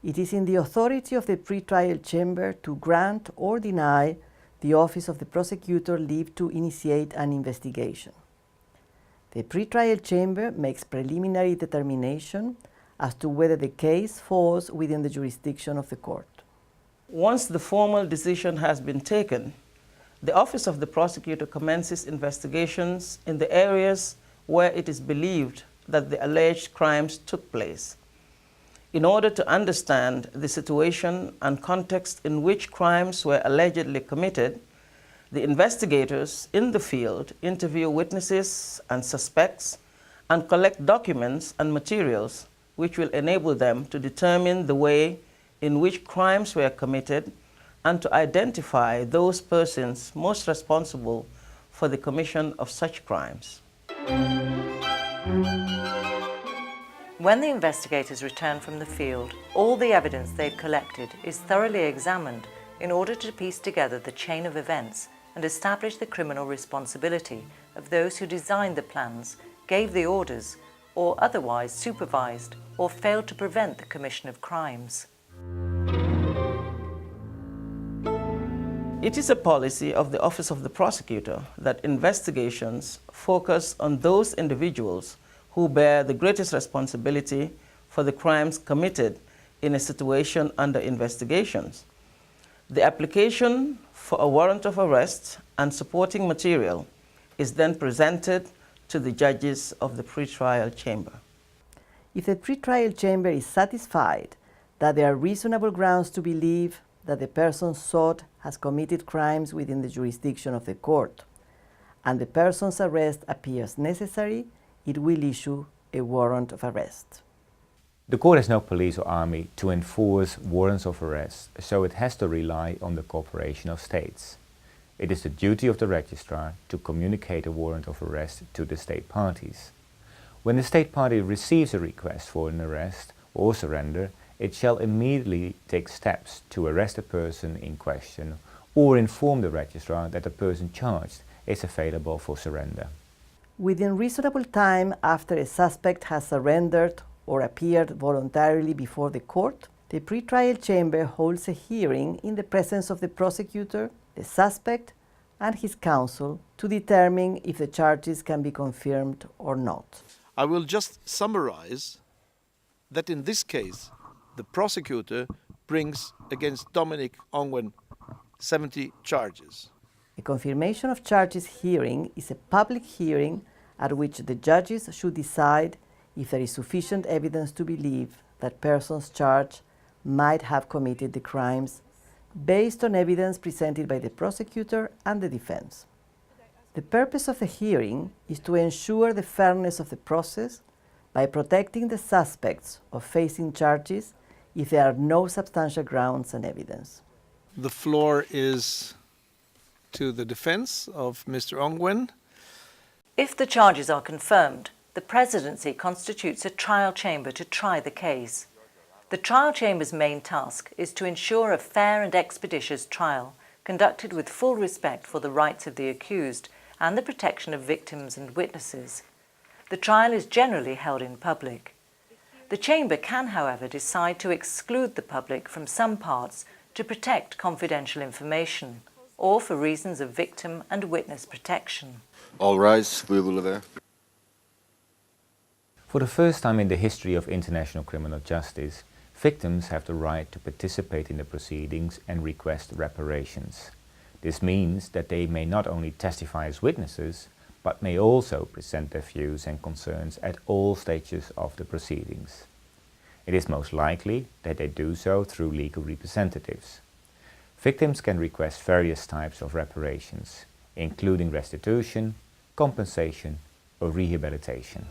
It is in the authority of the pretrial chamber to grant or deny the office of the prosecutor leave to initiate an investigation. The pretrial chamber makes preliminary determination as to whether the case falls within the jurisdiction of the court. Once the formal decision has been taken, the office of the prosecutor commences investigations in the areas where it is believed that the alleged crimes took place. In order to understand the situation and context in which crimes were allegedly committed, the investigators in the field interview witnesses and suspects and collect documents and materials which will enable them to determine the way in which crimes were committed and to identify those persons most responsible for the commission of such crimes. When the investigators return from the field, all the evidence they've collected is thoroughly examined in order to piece together the chain of events and establish the criminal responsibility of those who designed the plans, gave the orders, or otherwise supervised or failed to prevent the commission of crimes. It is a policy of the Office of the Prosecutor that investigations focus on those individuals who bear the greatest responsibility for the crimes committed in a situation under investigations. The application for a warrant of arrest and supporting material is then presented to the judges of the pretrial chamber. If the pretrial chamber is satisfied that there are reasonable grounds to believe that the person sought has committed crimes within the jurisdiction of the court, and the person's arrest appears necessary, it will issue a warrant of arrest. The court has no police or army to enforce warrants of arrest, so it has to rely on the cooperation of states. It is the duty of the registrar to communicate a warrant of arrest to the state parties. When the state party receives a request for an arrest or surrender, it shall immediately take steps to arrest the person in question or inform the registrar that the person charged is available for surrender. Within reasonable time after a suspect has surrendered or appeared voluntarily before the court, the pretrial chamber holds a hearing in the presence of the prosecutor, the suspect, and his counsel to determine if the charges can be confirmed or not. I will just summarize that in this case, the prosecutor brings against Dominic Ongwen 70 charges. A confirmation of charges hearing is a public hearing at which the judges should decide if there is sufficient evidence to believe that persons charged might have committed the crimes based on evidence presented by the prosecutor and the defense. The purpose of the hearing is to ensure the fairness of the process by protecting the suspects of facing charges if there are no substantial grounds and evidence. The floor is to the defense of Mr. Ongwen. If the charges are confirmed, the Presidency constitutes a trial chamber to try the case. The trial chamber's main task is to ensure a fair and expeditious trial, conducted with full respect for the rights of the accused and the protection of victims and witnesses. The trial is generally held in public. The chamber can, however, decide to exclude the public from some parts to protect confidential information, or for reasons of victim and witness protection. All rise, we will there. For the first time in the history of international criminal justice, victims have the right to participate in the proceedings and request reparations. This means that they may not only testify as witnesses, but may also present their views and concerns at all stages of the proceedings. It is most likely that they do so through legal representatives. Victims can request various types of reparations, including restitution, compensation, or rehabilitation.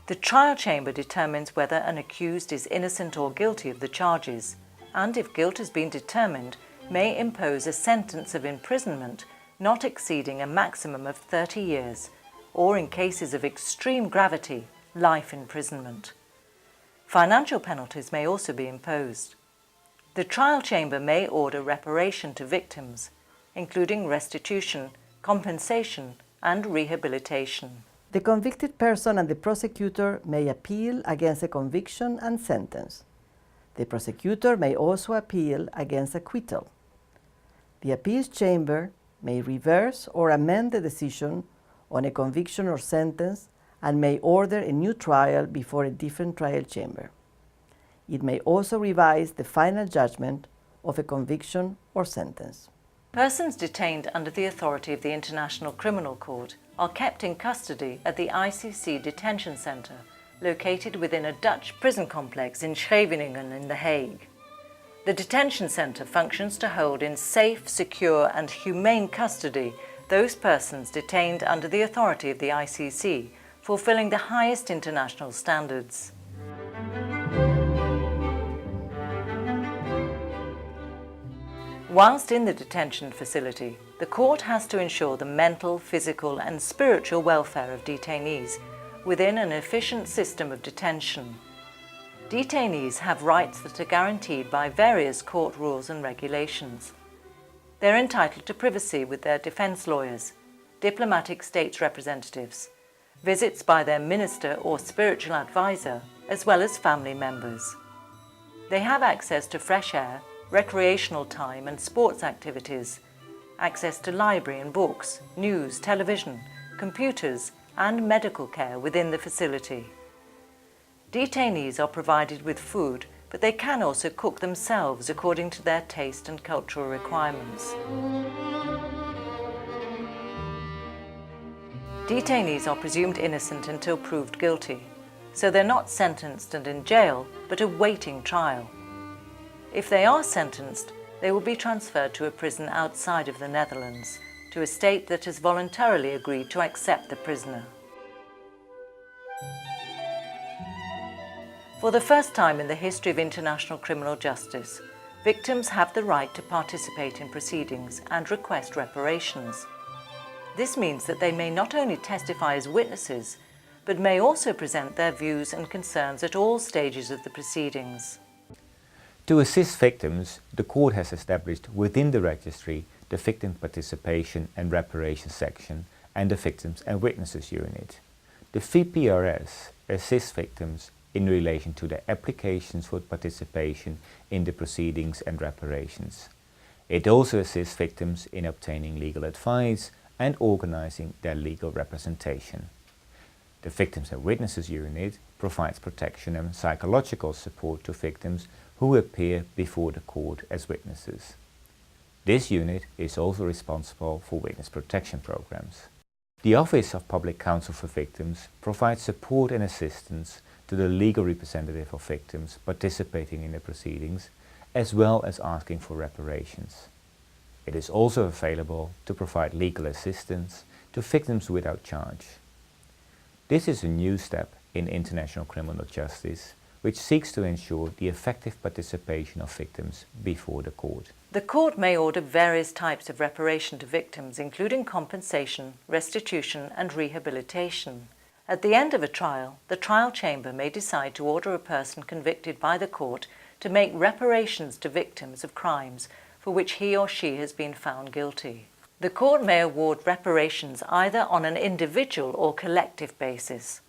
The trial chamber determines whether an accused is innocent or guilty of the charges, and if guilt has been determined, may impose a sentence of imprisonment not exceeding a maximum of 30 years, or in cases of extreme gravity, life imprisonment. Financial penalties may also be imposed. The trial chamber may order reparation to victims, including restitution, compensation, and rehabilitation. The convicted person and the prosecutor may appeal against a conviction and sentence. The prosecutor may also appeal against acquittal. The appeals chamber may reverse or amend the decision on a conviction or sentence and may order a new trial before a different trial chamber. It may also revise the final judgment of a conviction or sentence. Persons detained under the authority of the International Criminal Court are kept in custody at the ICC Detention Centre, located within a Dutch prison complex in Scheveningen in The Hague. The detention centre functions to hold in safe, secure and humane custody those persons detained under the authority of the ICC, fulfilling the highest international standards. Whilst in the detention facility, the court has to ensure the mental, physical and spiritual welfare of detainees within an efficient system of detention. Detainees have rights that are guaranteed by various court rules and regulations. They are entitled to privacy with their defence lawyers, diplomatic states representatives, visits by their minister or spiritual advisor, as well as family members. They have access to fresh air, recreational time and sports activities, access to library and books, news, television, computers and medical care within the facility. Detainees are provided with food, but they can also cook themselves according to their taste and cultural requirements. Detainees are presumed innocent until proved guilty, so they're not sentenced and in jail, but awaiting trial. If they are sentenced, they will be transferred to a prison outside of the Netherlands, to a state that has voluntarily agreed to accept the prisoner. For the first time in the history of international criminal justice, victims have the right to participate in proceedings and request reparations. This means that they may not only testify as witnesses, but may also present their views and concerns at all stages of the proceedings. To assist victims, the court has established within the registry the Victim Participation and Reparation section and the Victims and Witnesses unit. The VPRS assists victims in relation to their applications for participation in the proceedings and reparations. It also assists victims in obtaining legal advice and organizing their legal representation. The Victims and Witnesses unit provides protection and psychological support to victims who appear before the court as witnesses. This unit is also responsible for witness protection programs. The Office of Public Counsel for Victims provides support and assistance to the legal representative of victims participating in the proceedings, as well as asking for reparations. It is also available to provide legal assistance to victims without charge. This is a new step in international criminal justice, which seeks to ensure the effective participation of victims before the court. The court may order various types of reparation to victims, including compensation, restitution and rehabilitation. At the end of a trial, the trial chamber may decide to order a person convicted by the court to make reparations to victims of crimes for which he or she has been found guilty. The court may award reparations either on an individual or collective basis.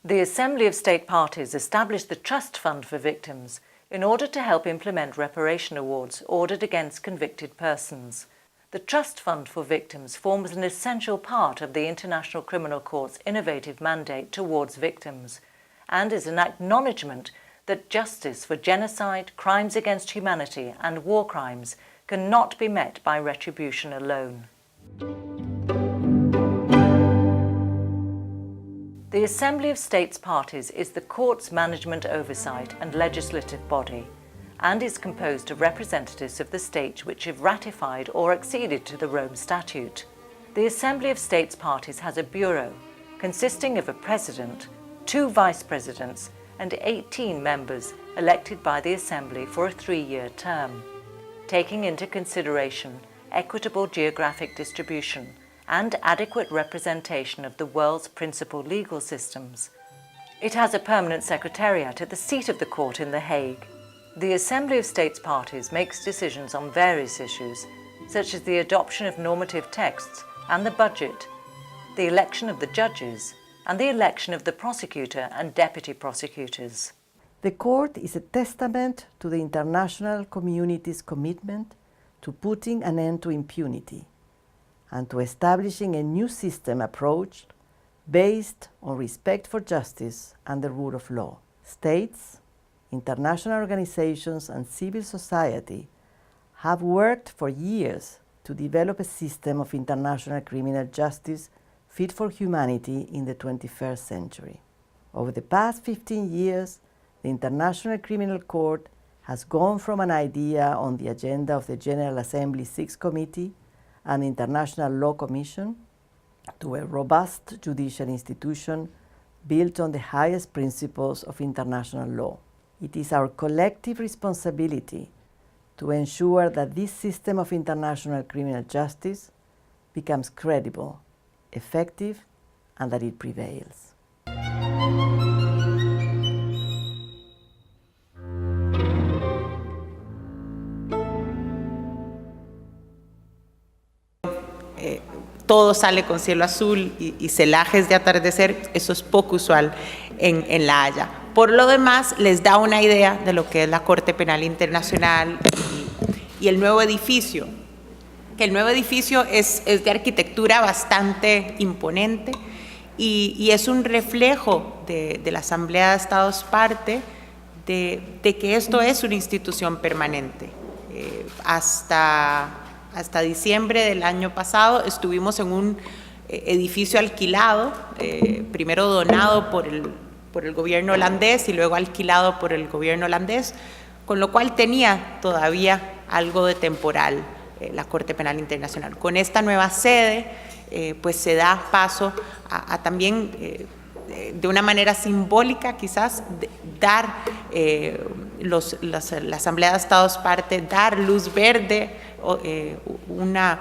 The Assembly of State Parties established the Trust Fund for Victims in order to help implement reparation awards ordered against convicted persons. The Trust Fund for Victims forms an essential part of the International Criminal Court's innovative mandate towards victims and is an acknowledgement that justice for genocide, crimes against humanity and war crimes cannot be met by retribution alone. The Assembly of States Parties is the court's management oversight and legislative body and is composed of representatives of the states which have ratified or acceded to the Rome Statute. The Assembly of States Parties has a bureau consisting of a president, 2 vice presidents and 18 members elected by the Assembly for a 3-year term, taking into consideration equitable geographic distribution and adequate representation of the world's principal legal systems. It has a permanent secretariat at the seat of the court in The Hague. The Assembly of States Parties makes decisions on various issues, such as the adoption of normative texts and the budget, the election of the judges, and the election of the prosecutor and deputy prosecutors. The court is a testament to the international community's commitment to putting an end to impunity and to establishing a new system approach based on respect for justice and the rule of law. States, international organizations, and civil society have worked for years to develop a system of international criminal justice fit for humanity in the 21st century. Over the past 15 years, the International Criminal Court has gone from an idea on the agenda of the General Assembly Sixth Committee and International Law Commission to a robust judicial institution built on the highest principles of international law. It is our collective responsibility to ensure that this system of international criminal justice becomes credible, effective, and that it prevails. Todo sale con cielo azul y celajes de atardecer, eso es poco usual en La Haya. Por lo demás, les da una idea de lo que es la Corte Penal Internacional y el nuevo edificio, que el nuevo edificio es de arquitectura bastante imponente y es un reflejo de la Asamblea de Estados Parte de que esto es una institución permanente. Hasta diciembre del año pasado estuvimos en un edificio alquilado, primero donado por el gobierno holandés y luego alquilado por el gobierno holandés, con lo cual tenía todavía algo de temporal la Corte Penal Internacional. Con esta nueva sede, pues se da paso a también, de una manera simbólica quizás, dar la Asamblea de Estados Parte, dar luz verde, una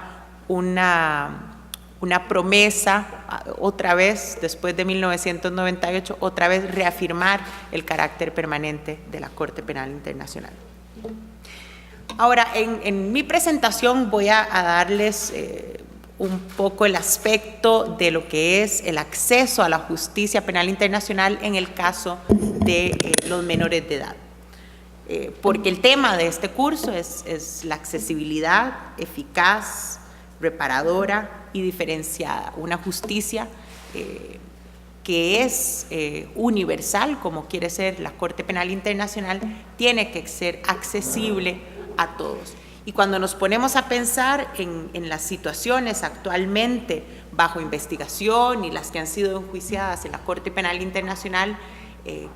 promesa, otra vez, después de 1998, otra vez reafirmar el carácter permanente de la Corte Penal Internacional. Ahora, en mi presentación voy a darles un poco el aspecto de lo que es el acceso a la justicia penal internacional en el caso de los menores de edad. Porque el tema de este curso es la accesibilidad eficaz, reparadora y diferenciada. Una justicia que es universal, como quiere ser la Corte Penal Internacional, tiene que ser accesible a todos. Y cuando nos ponemos a pensar en las situaciones actualmente bajo investigación y las que han sido enjuiciadas en la Corte Penal Internacional,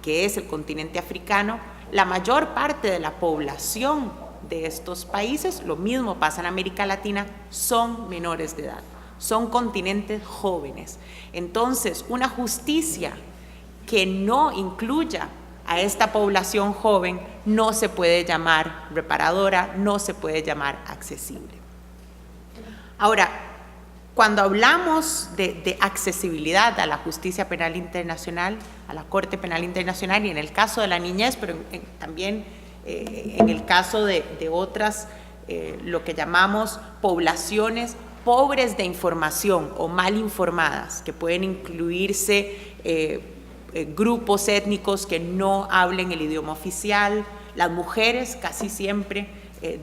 que es el continente africano, la mayor parte de la población de estos países, lo mismo pasa en América Latina, son menores de edad, son continentes jóvenes. Entonces, una justicia que no incluya a esta población joven no se puede llamar reparadora, no se puede llamar accesible. Ahora, cuando hablamos de accesibilidad a la justicia penal internacional, a la Corte Penal Internacional, y en el caso de la niñez, pero también en el caso de otras, lo que llamamos poblaciones pobres de información o mal informadas, que pueden incluirse grupos étnicos que no hablen el idioma oficial, las mujeres casi siempre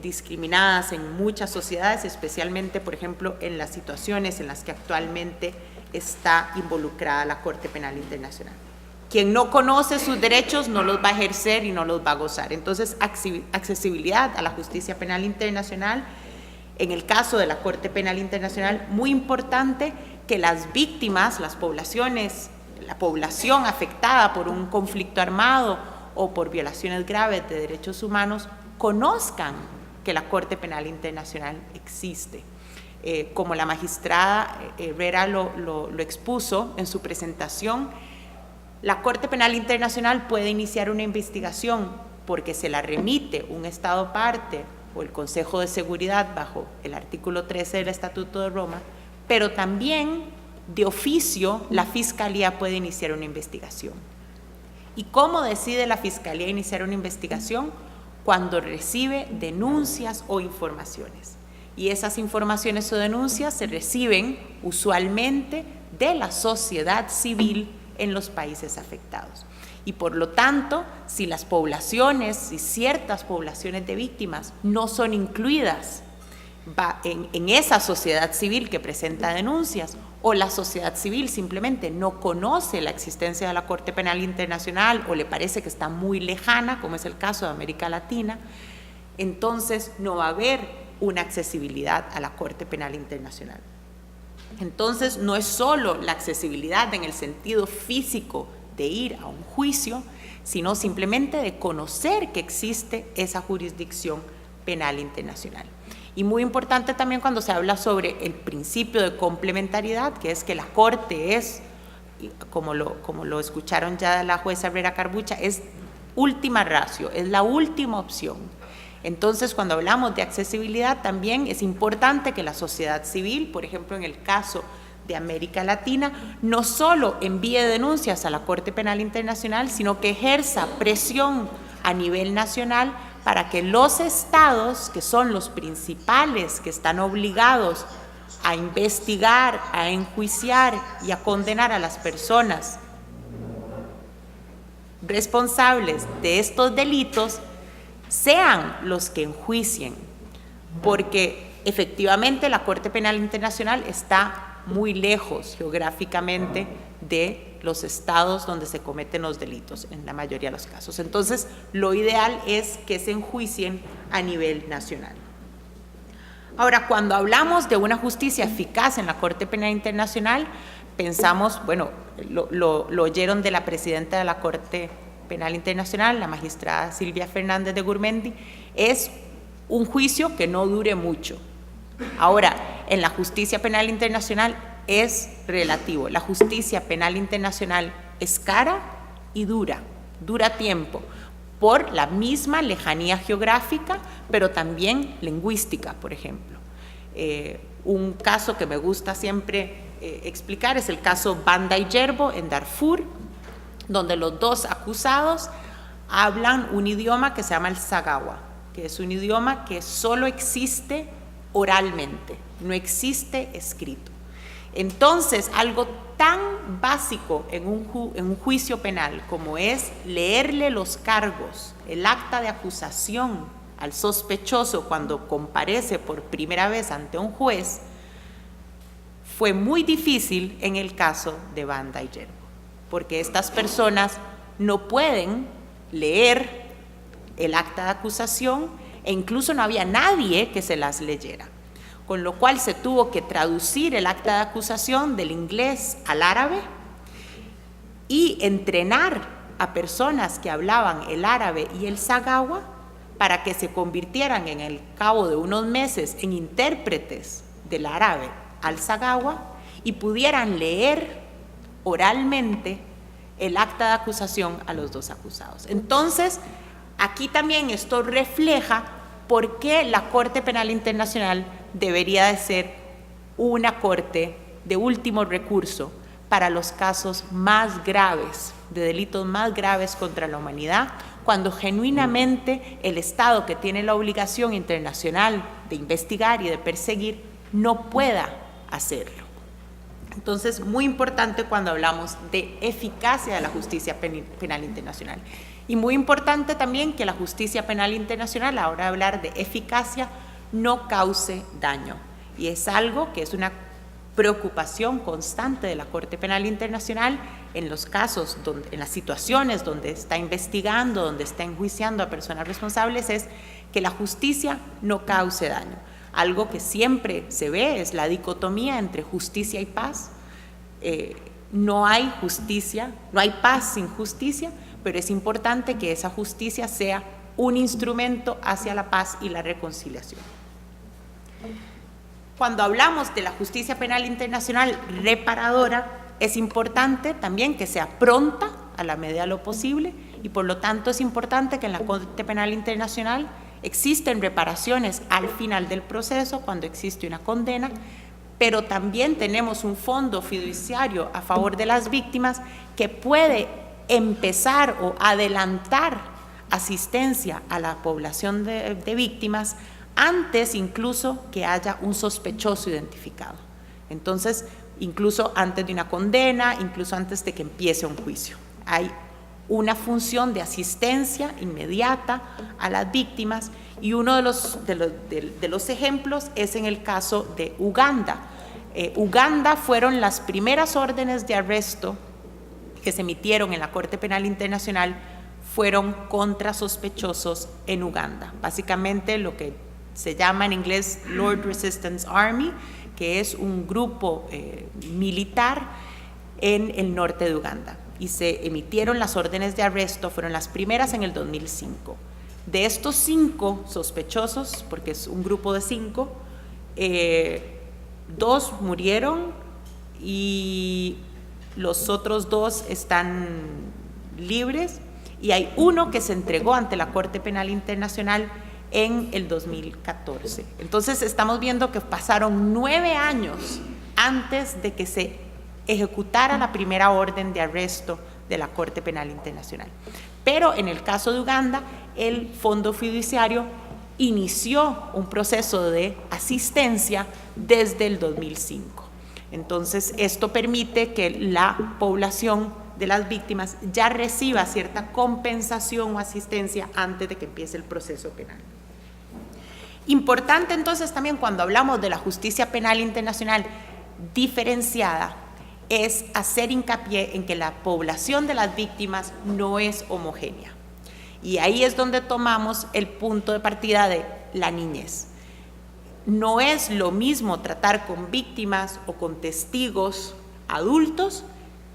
discriminadas en muchas sociedades, especialmente, por ejemplo, en las situaciones en las que actualmente está involucrada la Corte Penal Internacional. Quien no conoce sus derechos no los va a ejercer y no los va a gozar. Entonces, accesibilidad a la justicia penal internacional, en el caso de la Corte Penal Internacional, muy importante que las víctimas, las poblaciones, la población afectada por un conflicto armado o por violaciones graves de derechos humanos, conozcan que la Corte Penal Internacional existe. Como la magistrada Herrera lo expuso en su presentación, la Corte Penal Internacional puede iniciar una investigación porque se la remite un Estado parte o el Consejo de Seguridad bajo el artículo 13 del Estatuto de Roma, pero también de oficio la Fiscalía puede iniciar una investigación. ¿Y cómo decide la Fiscalía iniciar una investigación? Cuando recibe denuncias o informaciones. Y esas informaciones o denuncias se reciben usualmente de la sociedad civil en los países afectados. Y por lo tanto, si las poblaciones, si ciertas poblaciones de víctimas no son incluidas en esa sociedad civil que presenta denuncias, o la sociedad civil simplemente no conoce la existencia de la Corte Penal Internacional o le parece que está muy lejana, como es el caso de América Latina, entonces no va a haber una accesibilidad a la Corte Penal Internacional. Entonces no es solo la accesibilidad en el sentido físico de ir a un juicio, sino simplemente de conocer que existe esa jurisdicción penal internacional. Y muy importante también cuando se habla sobre el principio de complementariedad, que es que la Corte es, como lo escucharon ya de la jueza Herrera Carbucha, es última ratio, es la última opción. Entonces, cuando hablamos de accesibilidad, también es importante que la sociedad civil, por ejemplo, en el caso de América Latina, no solo envíe denuncias a la Corte Penal Internacional, sino que ejerza presión a nivel nacional para que los estados, que son los principales, que están obligados a investigar, a enjuiciar y a condenar a las personas responsables de estos delitos, sean los que enjuicien, porque efectivamente la Corte Penal Internacional está muy lejos geográficamente de los estados donde se cometen los delitos, en la mayoría de los casos. Entonces, lo ideal es que se enjuicien a nivel nacional. Ahora, cuando hablamos de una justicia eficaz en la Corte Penal Internacional, pensamos, bueno, lo oyeron de la presidenta de la Corte Penal Internacional, la magistrada Silvia Fernández de Gurmendi, es un juicio que no dure mucho. Ahora, en la justicia penal internacional es relativo. La justicia penal internacional es cara y dura tiempo, por la misma lejanía geográfica, pero también lingüística, por ejemplo. Un caso que me gusta siempre explicar es el caso Banda y Yerbo en Darfur, donde los dos acusados hablan un idioma que se llama el Sagawa, que es un idioma que solo existe oralmente, no existe escrito. Entonces, algo tan básico en un juicio penal como es leerle los cargos, el acta de acusación al sospechoso cuando comparece por primera vez ante un juez, fue muy difícil en el caso de Banda y Yerbo, porque estas personas no pueden leer el acta de acusación e incluso no había nadie que se las leyera, con lo cual se tuvo que traducir el acta de acusación del inglés al árabe y entrenar a personas que hablaban el árabe y el Sagawa para que se convirtieran en el cabo de unos meses en intérpretes del árabe al Sagawa y pudieran leer oralmente el acta de acusación a los dos acusados. Entonces, aquí también esto refleja por qué la Corte Penal Internacional debería de ser una corte de último recurso para los casos más graves, de delitos más graves contra la humanidad, cuando genuinamente el Estado que tiene la obligación internacional de investigar y de perseguir no pueda hacerlo. Entonces, muy importante cuando hablamos de eficacia de la justicia penal internacional. Y muy importante también que la justicia penal internacional, a la hora de hablar de eficacia, no cause daño. Y es algo que es una preocupación constante de la Corte Penal Internacional en los casos, en las situaciones donde está investigando, donde está enjuiciando a personas responsables, es que la justicia no cause daño. Algo que siempre se ve es la dicotomía entre justicia y paz. No hay justicia, no hay paz sin justicia, pero es importante que esa justicia sea un instrumento hacia la paz y la reconciliación. Cuando hablamos de la justicia penal internacional reparadora, es importante también que sea pronta a la medida de lo posible y por lo tanto es importante que en la Corte Penal Internacional existen reparaciones al final del proceso cuando existe una condena, pero también tenemos un fondo fiduciario a favor de las víctimas que puede empezar o adelantar asistencia a la población de víctimas antes incluso que haya un sospechoso identificado. Entonces, incluso antes de una condena, incluso antes de que empiece un juicio. Hay una función de asistencia inmediata a las víctimas y uno de los ejemplos es en el caso de Uganda. Uganda fueron las primeras órdenes de arresto que se emitieron en la Corte Penal Internacional fueron contra sospechosos en Uganda. Básicamente lo que se llama en inglés Lord Resistance Army, que es un grupo militar en el norte de Uganda. Y se emitieron las órdenes de arresto, fueron las primeras en el 2005. De estos 5 sospechosos, porque es un grupo de 5, 2 murieron y los otros 2 están libres y hay uno que se entregó ante la Corte Penal Internacional en el 2014. Entonces estamos viendo que pasaron 9 años antes de que se ejecutara la primera orden de arresto de la Corte Penal Internacional. Pero en el caso de Uganda, el Fondo Fiduciario inició un proceso de asistencia desde el 2005. Entonces, esto permite que la población de las víctimas ya reciba cierta compensación o asistencia antes de que empiece el proceso penal. Importante entonces también cuando hablamos de la justicia penal internacional diferenciada es hacer hincapié en que la población de las víctimas no es homogénea. Y ahí es donde tomamos el punto de partida de la niñez. No es lo mismo tratar con víctimas o con testigos adultos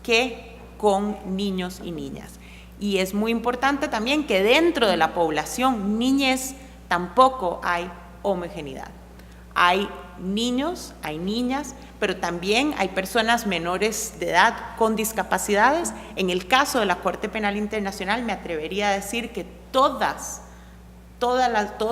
que con niños y niñas. Y es muy importante también que dentro de la población niñez tampoco hay homogeneidad. Hay niños, hay niñas, pero también hay personas menores de edad con discapacidades. En el caso de la Corte Penal Internacional me atrevería a decir que todos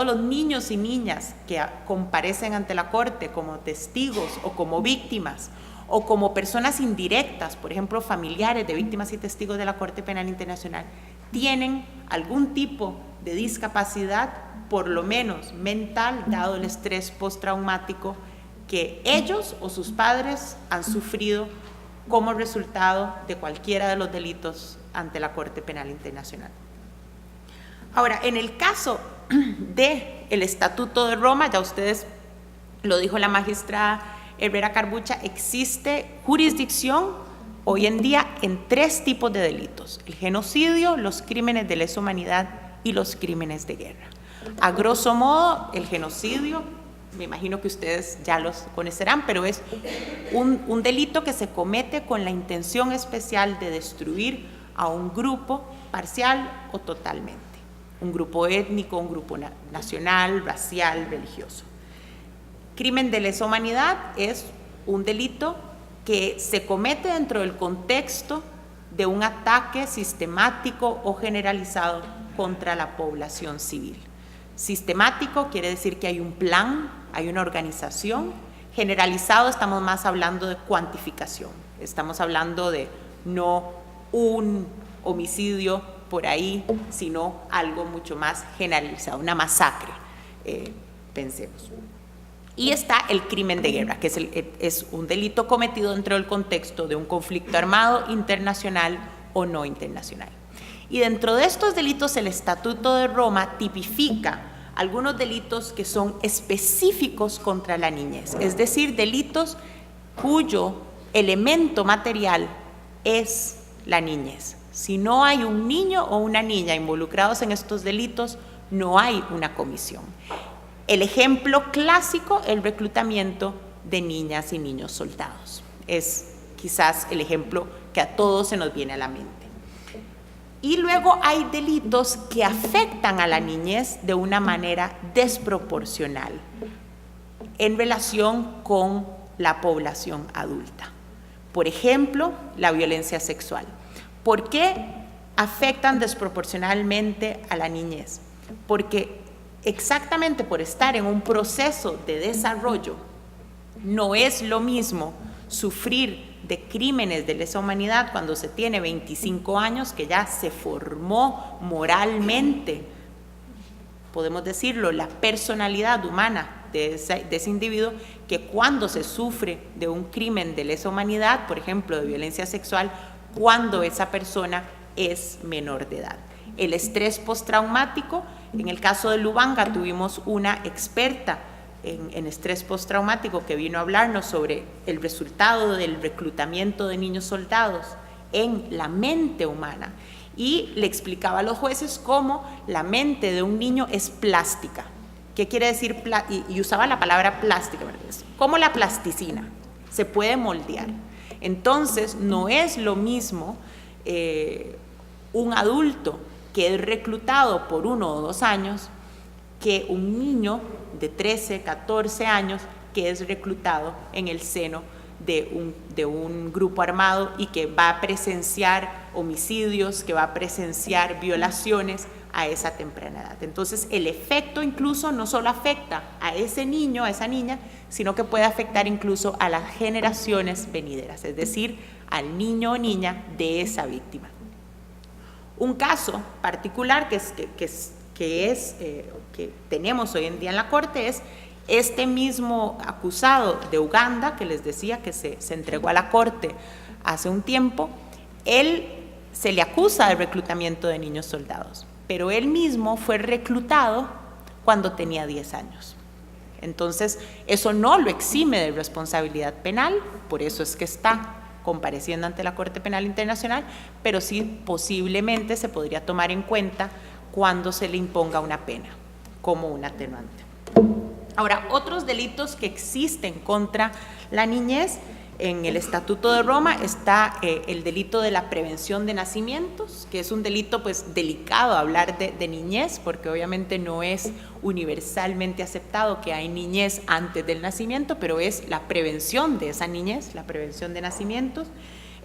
los niños y niñas que comparecen ante la Corte como testigos o como víctimas o como personas indirectas, por ejemplo, familiares de víctimas y testigos de la Corte Penal Internacional, tienen algún tipo de discapacidad, por lo menos mental, dado el estrés postraumático que ellos o sus padres han sufrido como resultado de cualquiera de los delitos ante la Corte Penal Internacional. Ahora, en el caso del Estatuto de Roma, ya ustedes lo dijo la magistrada Herrera Carbucha, existe jurisdicción hoy en día en 3 tipos de delitos: el genocidio, los crímenes de lesa humanidad y los crímenes de guerra. A grosso modo, el genocidio, me imagino que ustedes ya los conocerán, pero es un delito que se comete con la intención especial de destruir a un grupo parcial o totalmente. Un grupo étnico, un grupo nacional, racial, religioso. Crimen de lesa humanidad es un delito que se comete dentro del contexto de un ataque sistemático o generalizado contra la población civil. Sistemático quiere decir que hay un plan, hay una organización. Generalizado, estamos más hablando de cuantificación. Estamos hablando de no un homicidio por ahí, sino algo mucho más generalizado, una masacre, pensemos. Y está el crimen de guerra, que es un delito cometido dentro del contexto de un conflicto armado internacional o no internacional. Y dentro de estos delitos el Estatuto de Roma tipifica algunos delitos que son específicos contra la niñez, es decir, delitos cuyo elemento material es la niñez. Si no hay un niño o una niña involucrados en estos delitos, no hay una comisión. El ejemplo clásico, el reclutamiento de niñas y niños soldados. Es quizás el ejemplo que a todos se nos viene a la mente. Y luego hay delitos que afectan a la niñez de una manera desproporcional en relación con la población adulta. Por ejemplo, la violencia sexual. ¿Por qué afectan desproporcionalmente a la niñez? Porque exactamente por estar en un proceso de desarrollo, no es lo mismo sufrir de crímenes de lesa humanidad cuando se tiene 25 años, que ya se formó moralmente, podemos decirlo, la personalidad humana de ese individuo, que cuando se sufre de un crimen de lesa humanidad, por ejemplo, de violencia sexual, cuando esa persona es menor de edad. El estrés postraumático, en el caso de Lubanga tuvimos una experta en estrés postraumático que vino a hablarnos sobre el resultado del reclutamiento de niños soldados en la mente humana, y le explicaba a los jueces cómo la mente de un niño es plástica. ¿Qué quiere decir? Y usaba la palabra plástica, ¿verdad? Como la plasticina, se puede moldear. Entonces, no es lo mismo un adulto que es reclutado por 1 o 2 años que un niño de 13, 14 años que es reclutado en el seno de un grupo armado y que va a presenciar homicidios, que va a presenciar violaciones a esa temprana edad. Entonces, el efecto incluso no solo afecta a ese niño, a esa niña, sino que puede afectar incluso a las generaciones venideras, es decir, al niño o niña de esa víctima. Un caso particular que tenemos hoy en día en la Corte es este mismo acusado de Uganda, que les decía que se entregó a la Corte hace un tiempo. Él se le acusa de reclutamiento de niños soldados, pero él mismo fue reclutado cuando tenía 10 años. Entonces, eso no lo exime de responsabilidad penal, por eso es que está compareciendo ante la Corte Penal Internacional, pero sí posiblemente se podría tomar en cuenta cuando se le imponga una pena, como un atenuante. Ahora, otros delitos que existen contra la niñez, en el Estatuto de Roma está el delito de la prevención de nacimientos, que es un delito pues delicado hablar de niñez, porque obviamente no es universalmente aceptado que hay niñez antes del nacimiento, pero es la prevención de esa niñez, la prevención de nacimientos.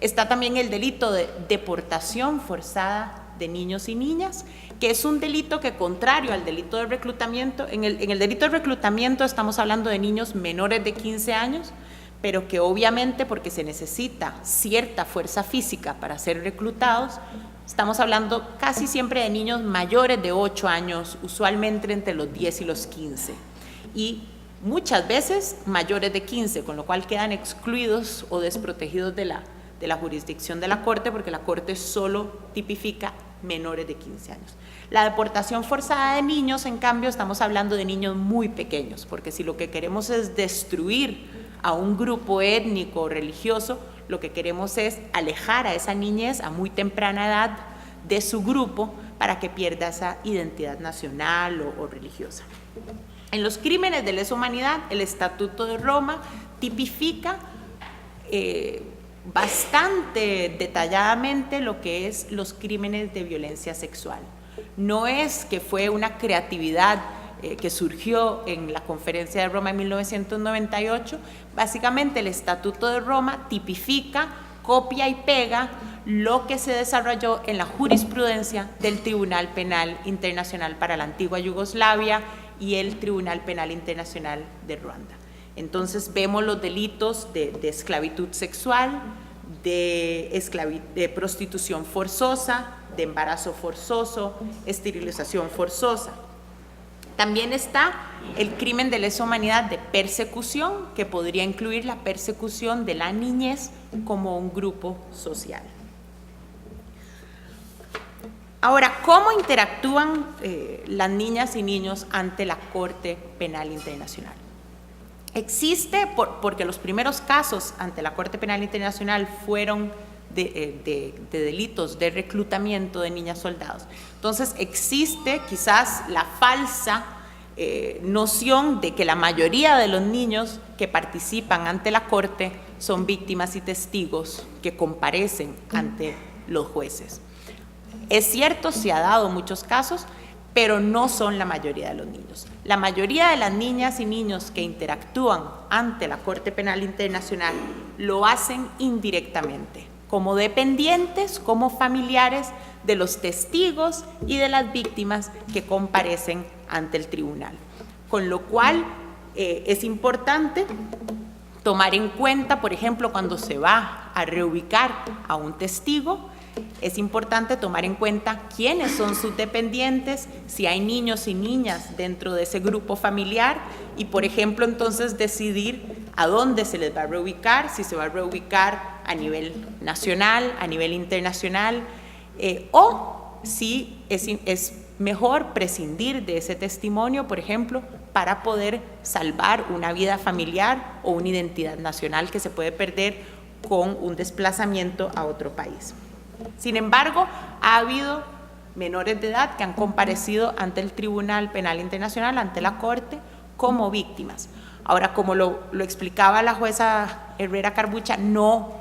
Está también el delito de deportación forzada de niños y niñas, que es un delito que, contrario al delito de reclutamiento, en el delito de reclutamiento estamos hablando de niños menores de 15 años, pero que obviamente, porque se necesita cierta fuerza física para ser reclutados, estamos hablando casi siempre de niños mayores de 8 años, usualmente entre los 10 y los 15, y muchas veces mayores de 15, con lo cual quedan excluidos o desprotegidos de la jurisdicción de la Corte, porque la Corte solo tipifica menores de 15 años. La deportación forzada de niños, en cambio, estamos hablando de niños muy pequeños, porque si lo que queremos es destruir a un grupo étnico o religioso, lo que queremos es alejar a esa niñez a muy temprana edad de su grupo para que pierda esa identidad nacional o religiosa. En los crímenes de lesa humanidad, el Estatuto de Roma tipifica bastante detalladamente lo que es los crímenes de violencia sexual. No es que fue una creatividad que surgió en la Conferencia de Roma en 1998, básicamente el Estatuto de Roma tipifica, copia y pega lo que se desarrolló en la jurisprudencia del Tribunal Penal Internacional para la antigua Yugoslavia y el Tribunal Penal Internacional de Ruanda. Entonces vemos los delitos de esclavitud sexual, de prostitución forzosa, de embarazo forzoso, esterilización forzosa. También está el crimen de lesa humanidad de persecución, que podría incluir la persecución de la niñez como un grupo social. Ahora, ¿cómo interactúan las niñas y niños ante la Corte Penal Internacional? Existe, porque los primeros casos ante la Corte Penal Internacional fueron de delitos de reclutamiento de niñas soldados. Entonces existe quizás la falsa noción de que la mayoría de los niños que participan ante la Corte son víctimas y testigos que comparecen ante los jueces. Es cierto, se ha dado muchos casos, pero no son la mayoría de los niños. La mayoría de las niñas y niños que interactúan ante la Corte Penal Internacional lo hacen indirectamente, como dependientes, como familiares de los testigos y de las víctimas que comparecen ante el tribunal. Con lo cual es importante tomar en cuenta, por ejemplo, cuando se va a reubicar a un testigo, es importante tomar en cuenta quiénes son sus dependientes, si hay niños y niñas dentro de ese grupo familiar y, por ejemplo, entonces decidir a dónde se les va a reubicar, si se va a reubicar a nivel nacional, a nivel internacional, o si es mejor prescindir de ese testimonio, por ejemplo, para poder salvar una vida familiar o una identidad nacional que se puede perder con un desplazamiento a otro país. Sin embargo, ha habido menores de edad que han comparecido ante el Tribunal Penal Internacional, ante la Corte, como víctimas. Ahora, como lo explicaba la jueza Herrera Carbucha, no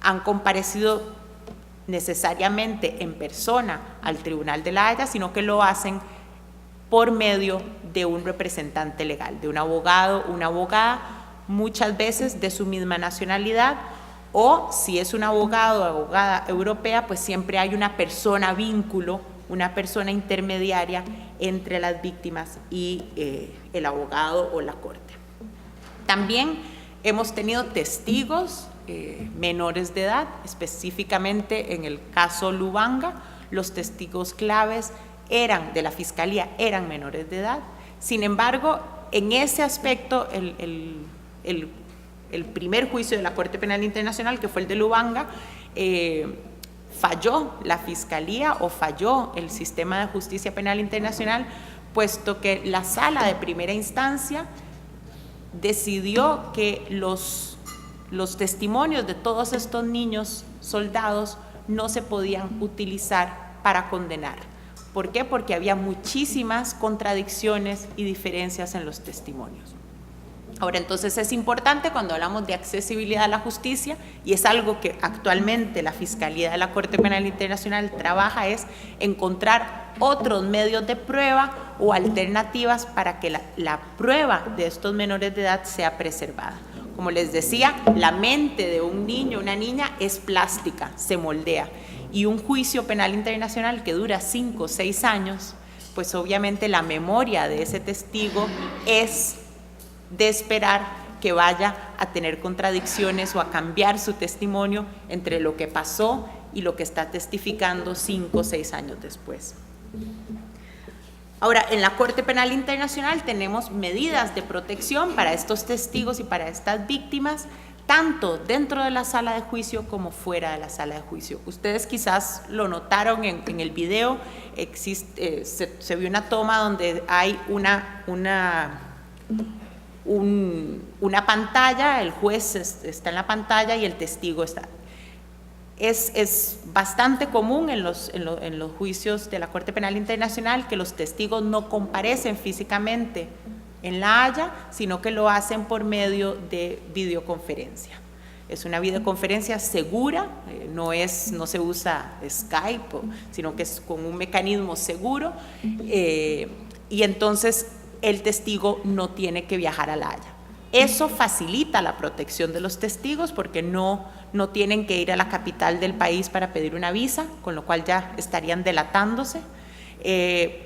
han comparecido necesariamente en persona al Tribunal de la Haya, sino que lo hacen por medio de un representante legal, de un abogado, una abogada, muchas veces de su misma nacionalidad, o si es un abogado o abogada europea, pues siempre hay una persona vínculo una persona intermediaria entre las víctimas y el abogado o la corte. También hemos tenido testigos menores de edad, específicamente en el caso Lubanga, los testigos claves de la Fiscalía eran menores de edad. Sin embargo, en ese aspecto, el primer juicio de la Corte Penal Internacional, que fue el de Lubanga, falló la Fiscalía o falló el sistema de justicia penal internacional, puesto que la sala de primera instancia decidió que los testimonios de todos estos niños soldados no se podían utilizar para condenar. ¿Por qué? Porque había muchísimas contradicciones y diferencias en los testimonios. Ahora, entonces es importante cuando hablamos de accesibilidad a la justicia, y es algo que actualmente la Fiscalía de la Corte Penal Internacional trabaja, es encontrar otros medios de prueba o alternativas para que la prueba de estos menores de edad sea preservada. Como les decía, la mente de un niño, una niña es plástica, se moldea, y un juicio penal internacional que dura 5 o 6 años, pues obviamente la memoria de ese testigo es de esperar que vaya a tener contradicciones o a cambiar su testimonio entre lo que pasó y lo que está testificando 5 o 6 años después. Ahora, en la Corte Penal Internacional tenemos medidas de protección para estos testigos y para estas víctimas, tanto dentro de la sala de juicio como fuera de la sala de juicio. Ustedes quizás lo notaron en el video, se vio una toma donde hay una pantalla, el juez está en la pantalla y el testigo está. Es bastante común en los juicios de la Corte Penal Internacional que los testigos no comparecen físicamente en La Haya, sino que lo hacen por medio de videoconferencia. Es una videoconferencia segura, no se usa Skype, sino que es con un mecanismo seguro, y entonces el testigo no tiene que viajar a La Haya. Eso facilita la protección de los testigos porque no tienen que ir a la capital del país para pedir una visa, con lo cual ya estarían delatándose.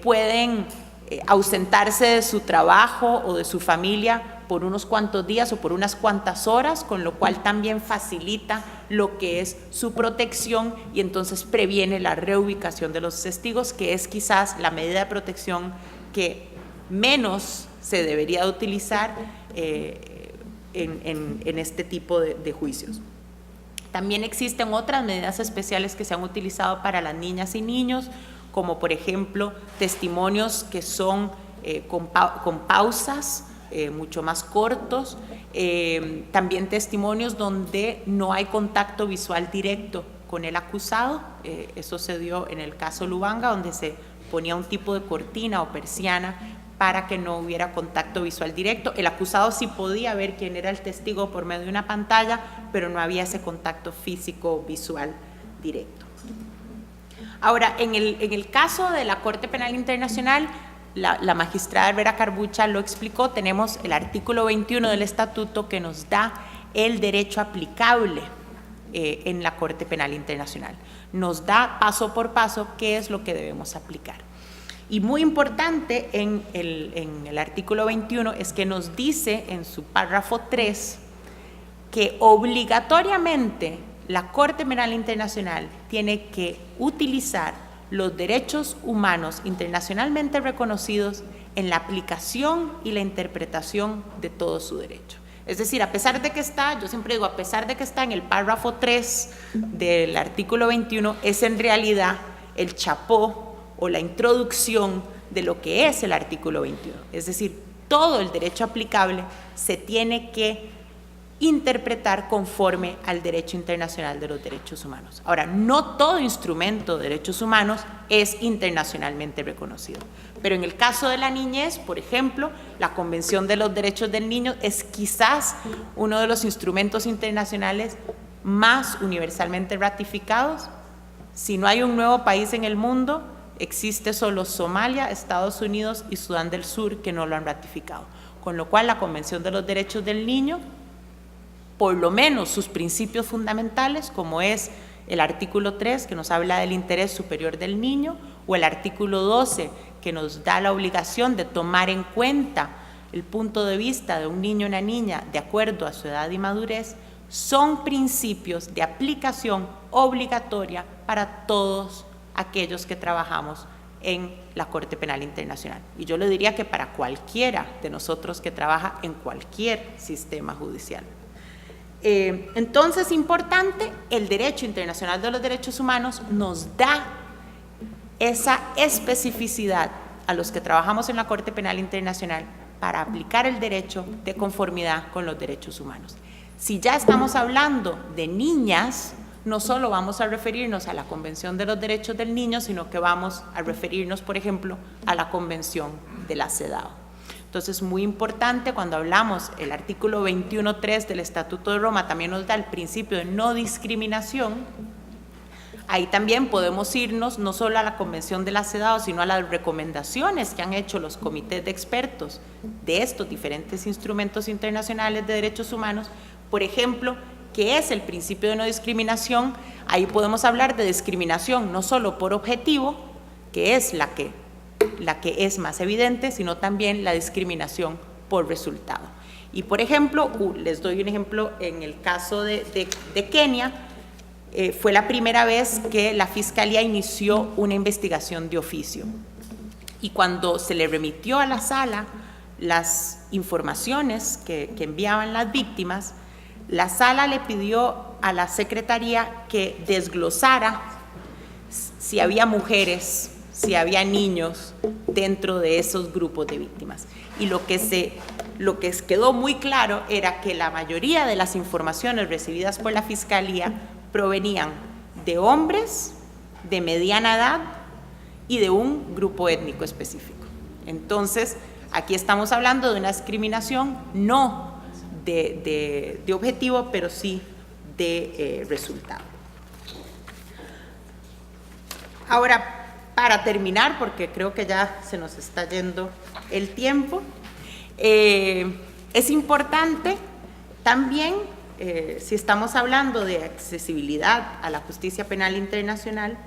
Pueden ausentarse de su trabajo o de su familia por unos cuantos días o por unas cuantas horas, con lo cual también facilita lo que es su protección y entonces previene la reubicación de los testigos, que es quizás la medida de protección que menos se debería de utilizar en este tipo de juicios. También existen otras medidas especiales que se han utilizado para las niñas y niños, como por ejemplo testimonios que son con pausas mucho más cortos, también testimonios donde no hay contacto visual directo con el acusado. Eso se dio en el caso Lubanga, donde se ponía un tipo de cortina o persiana para que no hubiera contacto visual directo. El acusado sí podía ver quién era el testigo por medio de una pantalla, pero no había ese contacto físico visual directo. Ahora, en el caso de la Corte Penal Internacional, la magistrada Vera Carbucha lo explicó, tenemos el artículo 21 del estatuto que nos da el derecho aplicable en la Corte Penal Internacional. Nos da paso por paso qué es lo que debemos aplicar. Y muy importante en el artículo 21 es que nos dice en su párrafo 3 que obligatoriamente la Corte Penal Internacional tiene que utilizar los derechos humanos internacionalmente reconocidos en la aplicación y la interpretación de todo su derecho. Es decir, a pesar de que está, yo siempre digo, a pesar de que está en el párrafo 3 del artículo 21, es en realidad el chapó o la introducción de lo que es el artículo 21. Es decir, todo el derecho aplicable se tiene que interpretar conforme al derecho internacional de los derechos humanos. Ahora, no todo instrumento de derechos humanos es internacionalmente reconocido, pero en el caso de la niñez, por ejemplo, la Convención de los Derechos del Niño es quizás uno de los instrumentos internacionales más universalmente ratificados. Si no hay un nuevo país en el mundo, existe solo Somalia, Estados Unidos y Sudán del Sur que no lo han ratificado, con lo cual la Convención de los Derechos del Niño, por lo menos sus principios fundamentales, como es el artículo 3, que nos habla del interés superior del niño, o el artículo 12, que nos da la obligación de tomar en cuenta el punto de vista de un niño o una niña de acuerdo a su edad y madurez, son principios de aplicación obligatoria para todos aquellos que trabajamos en la Corte Penal Internacional. Y yo le diría que para cualquiera de nosotros que trabaja en cualquier sistema judicial. Entonces, importante, el derecho internacional de los derechos humanos nos da esa especificidad a los que trabajamos en la Corte Penal Internacional para aplicar el derecho de conformidad con los derechos humanos. Si ya estamos hablando de niñas, no solo vamos a referirnos a la Convención de los Derechos del Niño, sino que vamos a referirnos, por ejemplo, a la Convención de la CEDAW. Entonces, muy importante cuando hablamos, el artículo 21.3 del Estatuto de Roma también nos da el principio de no discriminación. Ahí también podemos irnos no solo a la Convención de la CEDAW, sino a las recomendaciones que han hecho los comités de expertos de estos diferentes instrumentos internacionales de derechos humanos. Por ejemplo, ¿qué es el principio de no discriminación? Ahí podemos hablar de discriminación no solo por objetivo, que es la que es más evidente, sino también la discriminación por resultado. Y por ejemplo, les doy un ejemplo en el caso de Kenia. Fue la primera vez que la Fiscalía inició una investigación de oficio. Y cuando se le remitió a la sala las informaciones que enviaban las víctimas, la sala le pidió a la Secretaría que desglosara si había mujeres, si había niños dentro de esos grupos de víctimas. Y lo que quedó muy claro era que la mayoría de las informaciones recibidas por la Fiscalía provenían de hombres de mediana edad y de un grupo étnico específico. Entonces, aquí estamos hablando de una discriminación no de objetivo, pero sí de resultado. Ahora, para terminar, porque creo que ya se nos está yendo el tiempo, es importante también, si estamos hablando de accesibilidad a la justicia penal internacional,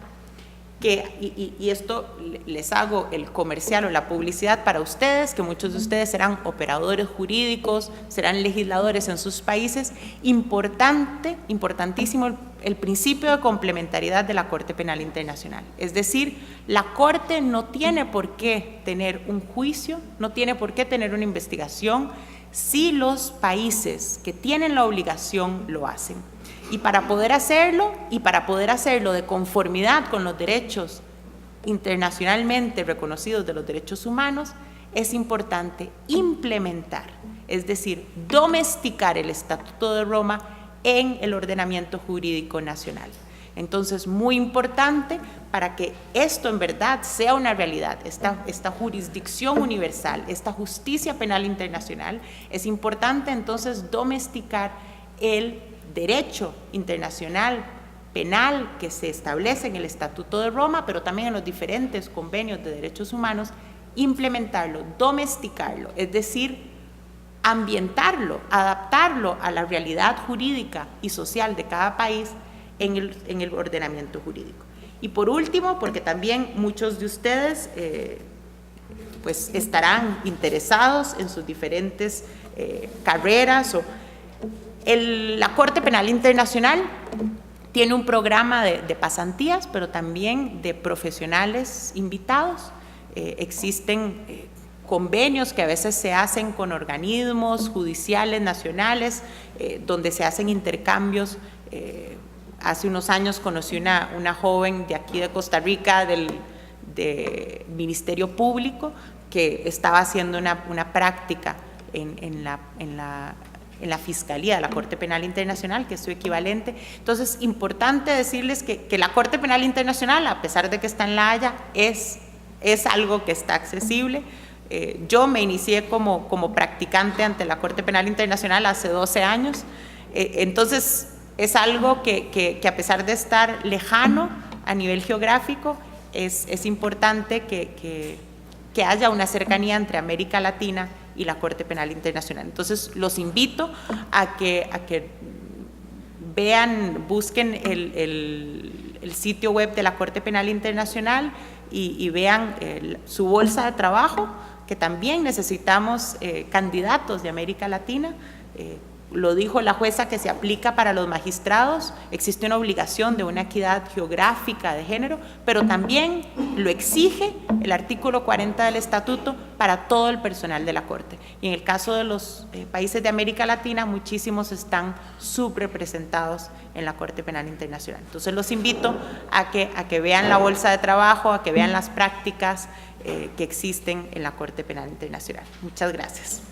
y esto les hago el comercial o la publicidad para ustedes, que muchos de ustedes serán operadores jurídicos, serán legisladores en sus países, importantísimo el principio de complementariedad de la Corte Penal Internacional. Es decir, la Corte no tiene por qué tener un juicio, no tiene por qué tener una investigación, si los países que tienen la obligación lo hacen. Y para poder hacerlo de conformidad con los derechos internacionalmente reconocidos de los derechos humanos, es importante implementar, es decir, domesticar el Estatuto de Roma en el ordenamiento jurídico nacional. Entonces, muy importante para que esto en verdad sea una realidad, esta jurisdicción universal, esta justicia penal internacional, es importante entonces domesticar el derecho internacional penal que se establece en el Estatuto de Roma, pero también en los diferentes convenios de derechos humanos, implementarlo, domesticarlo, es decir, ambientarlo, adaptarlo a la realidad jurídica y social de cada país en el ordenamiento jurídico. Y por último, porque también muchos de ustedes pues estarán interesados en sus diferentes carreras la Corte Penal Internacional tiene un programa de pasantías, pero también de profesionales invitados. Existen convenios que a veces se hacen con organismos judiciales nacionales, donde se hacen intercambios. Hace unos años conocí una joven de aquí de Costa Rica, del Ministerio Público, que estaba haciendo una práctica en la Fiscalía de la Corte Penal Internacional, que es su equivalente. Entonces, importante decirles que la Corte Penal Internacional, a pesar de que está en La Haya, es algo que está accesible. Yo me inicié como practicante ante la Corte Penal Internacional hace 12 años, entonces es algo que a pesar de estar lejano a nivel geográfico, es importante que haya una cercanía entre América Latina y la Corte Penal Internacional. Entonces, los invito a que vean, busquen el sitio web de la Corte Penal Internacional, y vean su bolsa de trabajo, que también necesitamos candidatos de América Latina. Lo dijo la jueza que se aplica para los magistrados, existe una obligación de una equidad geográfica de género, pero también lo exige el artículo 40 del estatuto para todo el personal de la Corte. Y en el caso de los países de América Latina, muchísimos están subrepresentados en la Corte Penal Internacional. Entonces los invito a que vean la bolsa de trabajo, a que vean las prácticas que existen en la Corte Penal Internacional. Muchas gracias.